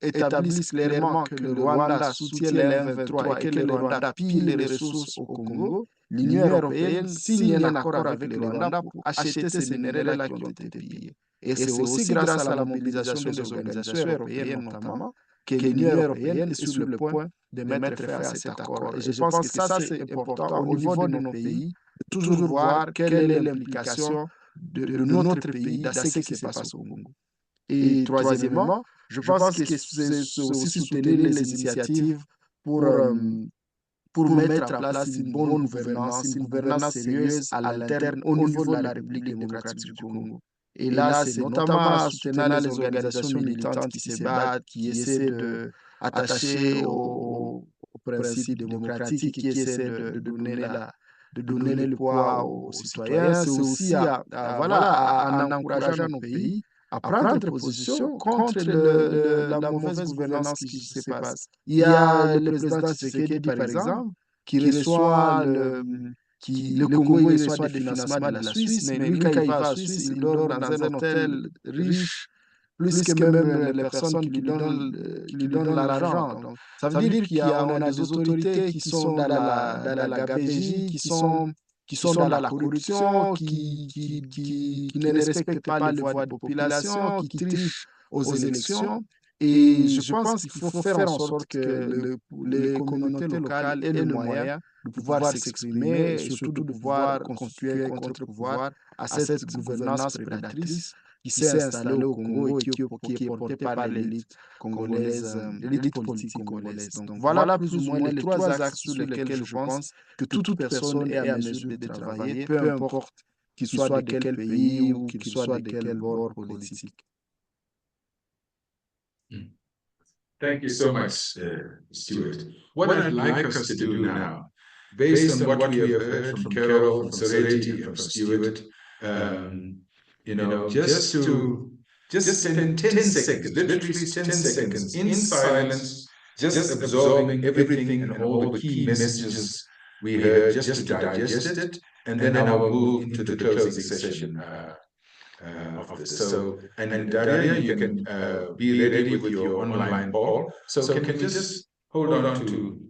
établissent clairement que le Rwanda soutient le M23 et que le Rwanda pille les ressources au Congo, l'Union européenne signe un accord avec le Rwanda pour acheter ces minéraux-là qui ont été pillés. Et c'est aussi grâce à la mobilisation des organisations européennes notamment que l'Union européenne est sur le point de mettre fin à cet accord. Et je pense que ça, c'est important au niveau de nos pays, de toujours voir quelle est l'implication de notre pays dans ce qui se passe au Congo. Et troisièmement, je pense que c'est aussi soutenir les initiatives pour mettre en place une bonne gouvernance, une gouvernance sérieuse à l'interne au niveau de la République démocratique du Congo. Et là, c'est notamment soutenir les organisations militantes qui se battent, qui essaient d'attacher aux principes démocratiques, qui essaient de donner le poids aux citoyens. C'est aussi en encourageant nos pays à prendre position contre la mauvaise gouvernance qui se passe. Il y a le président Tshisekedi, par exemple, qui reçoit le Congo, il reçoit des financements de la Suisse, mais lui, quand il va en Suisse, il dort dans un hôtel riche, plus que même les personnes qui lui donnent l'argent. Donc, ça veut dire qu'on a des autorités qui sont dans la gabegie, qui sont dans la corruption, qui ne respectent pas les voix de la population, qui trichent aux élections. Et je pense qu'il faut faire en sorte que les communautés locales aient le moyen de pouvoir s'exprimer et surtout de pouvoir constituer un contre-pouvoir à cette gouvernance prédatrice qui s'est installée au Congo et qui est portée par l'élite congolaise, l'élite politique congolaise. Donc voilà plus ou moins les trois axes sur lesquels je pense que toute personne est à mesure de travailler, peu importe qu'il soit de quel pays ou qu'il soit de quel bord politique. Thank you so much, Stuart. What I'd like us to do now, based on what we have heard from Carol, from Sereti, and from Stuart, just spend 10 seconds, literally 10 seconds in silence, just absorbing everything and all the key messages we heard, just to digest it, and then I will move into the closing session of this. So, and Daria, you can be ready with your online poll. So can we just hold on to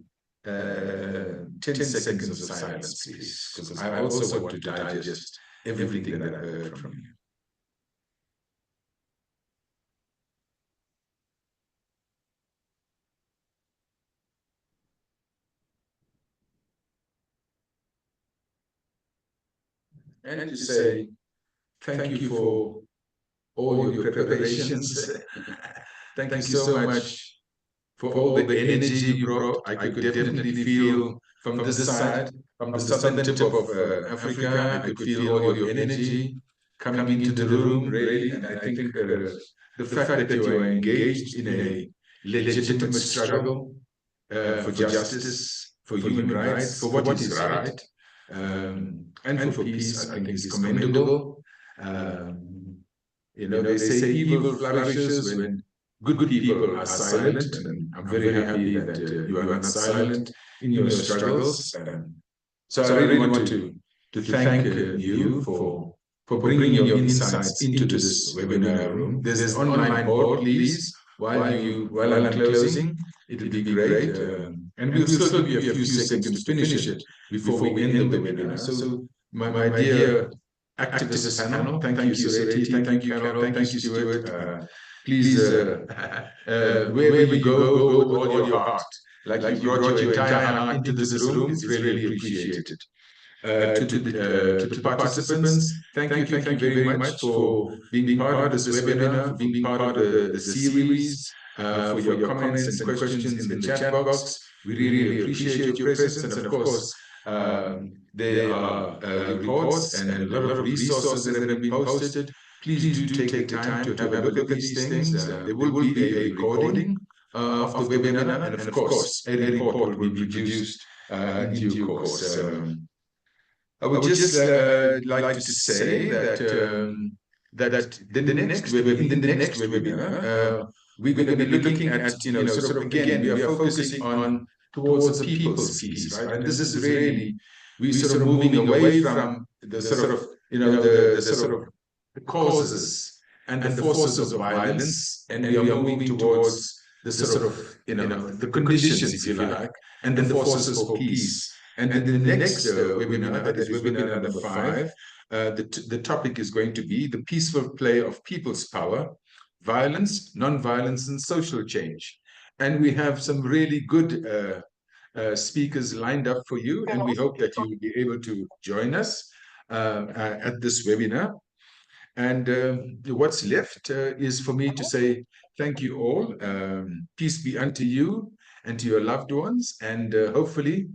10 seconds of silence, please, because I also want to digest everything that I heard from you. And to say thank you for all your preparations. Thank you so much for all the energy you brought. I could definitely feel from this side, from the southern tip of Africa, I could feel all your energy coming into the room, really. And I think the fact that you are engaged in a legitimate struggle for justice, for human rights, for what is right, and for peace, I think is commendable. They say evil flourishes when good people are silent, and I'm very happy that you are not silent in your struggles. So I really want to thank you for bringing your insights into this webinar room. There's an online board, please. While I'm closing, it'll be great, and we'll still give you a few seconds to finish it before we end the webinar. So, my dear activist panel, thank you, Seriesi, thank you, Carol, thank you, Stuart. Please, wherever you go with all your heart. Like you brought your entire heart into this room, it's really appreciated. To the participants, thank you very much for being part of this webinar, for being part of the series, for your comments and questions in the chat box. We really appreciate your presence. And of course, there are reports and a lot of resources that have been posted. Please do take the time to have a look at these things. There will be a recording of the webinar, and of course, a report will be produced in due course. I would just like to say that in the next webinar, we're going to be looking at, sort of, again, we are focusing on towards the people's peace, right? And this is really, we're sort of moving away from the sort of, the sort of the causes and the forces of violence, and we are moving towards the sort of, the conditions, if you like, and the forces for peace. And in the next webinar, that is webinar number 5, the topic is going to be the peaceful play of people's power, violence, non-violence, and social change. And we have some really good speakers lined up for you, and we hope that you will be able to join us at this webinar. And what's left is for me to say thank you all. Peace be unto you and to your loved ones, and hopefully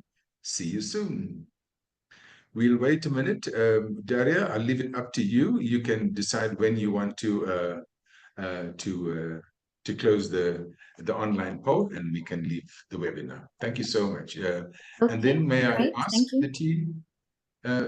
see you soon. We'll wait a minute. Daria, I'll leave it up to you. You can decide when you want to close the online poll, and we can leave the webinar. Thank you so much. Okay, and then may I great, ask the team,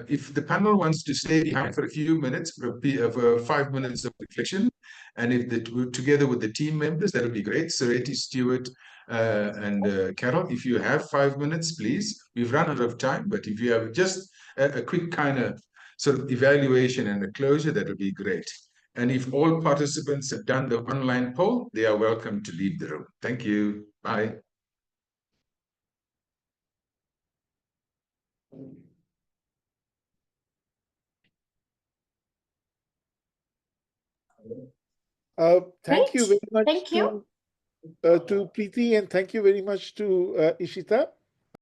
if the panel wants to stay behind for a few minutes, for 5 minutes of reflection, and if together with the team members, that'll be great. Serieti, Stuart, and Carol, if you have 5 minutes, please. We've run out of time, but if you have just a quick kind of sort of evaluation and a closure, that'll be great. And if all participants have done the online poll, they are welcome to leave the room. Thank you. Bye. Thank you very much Thank you. to Preeti, and thank you very much to Ishita.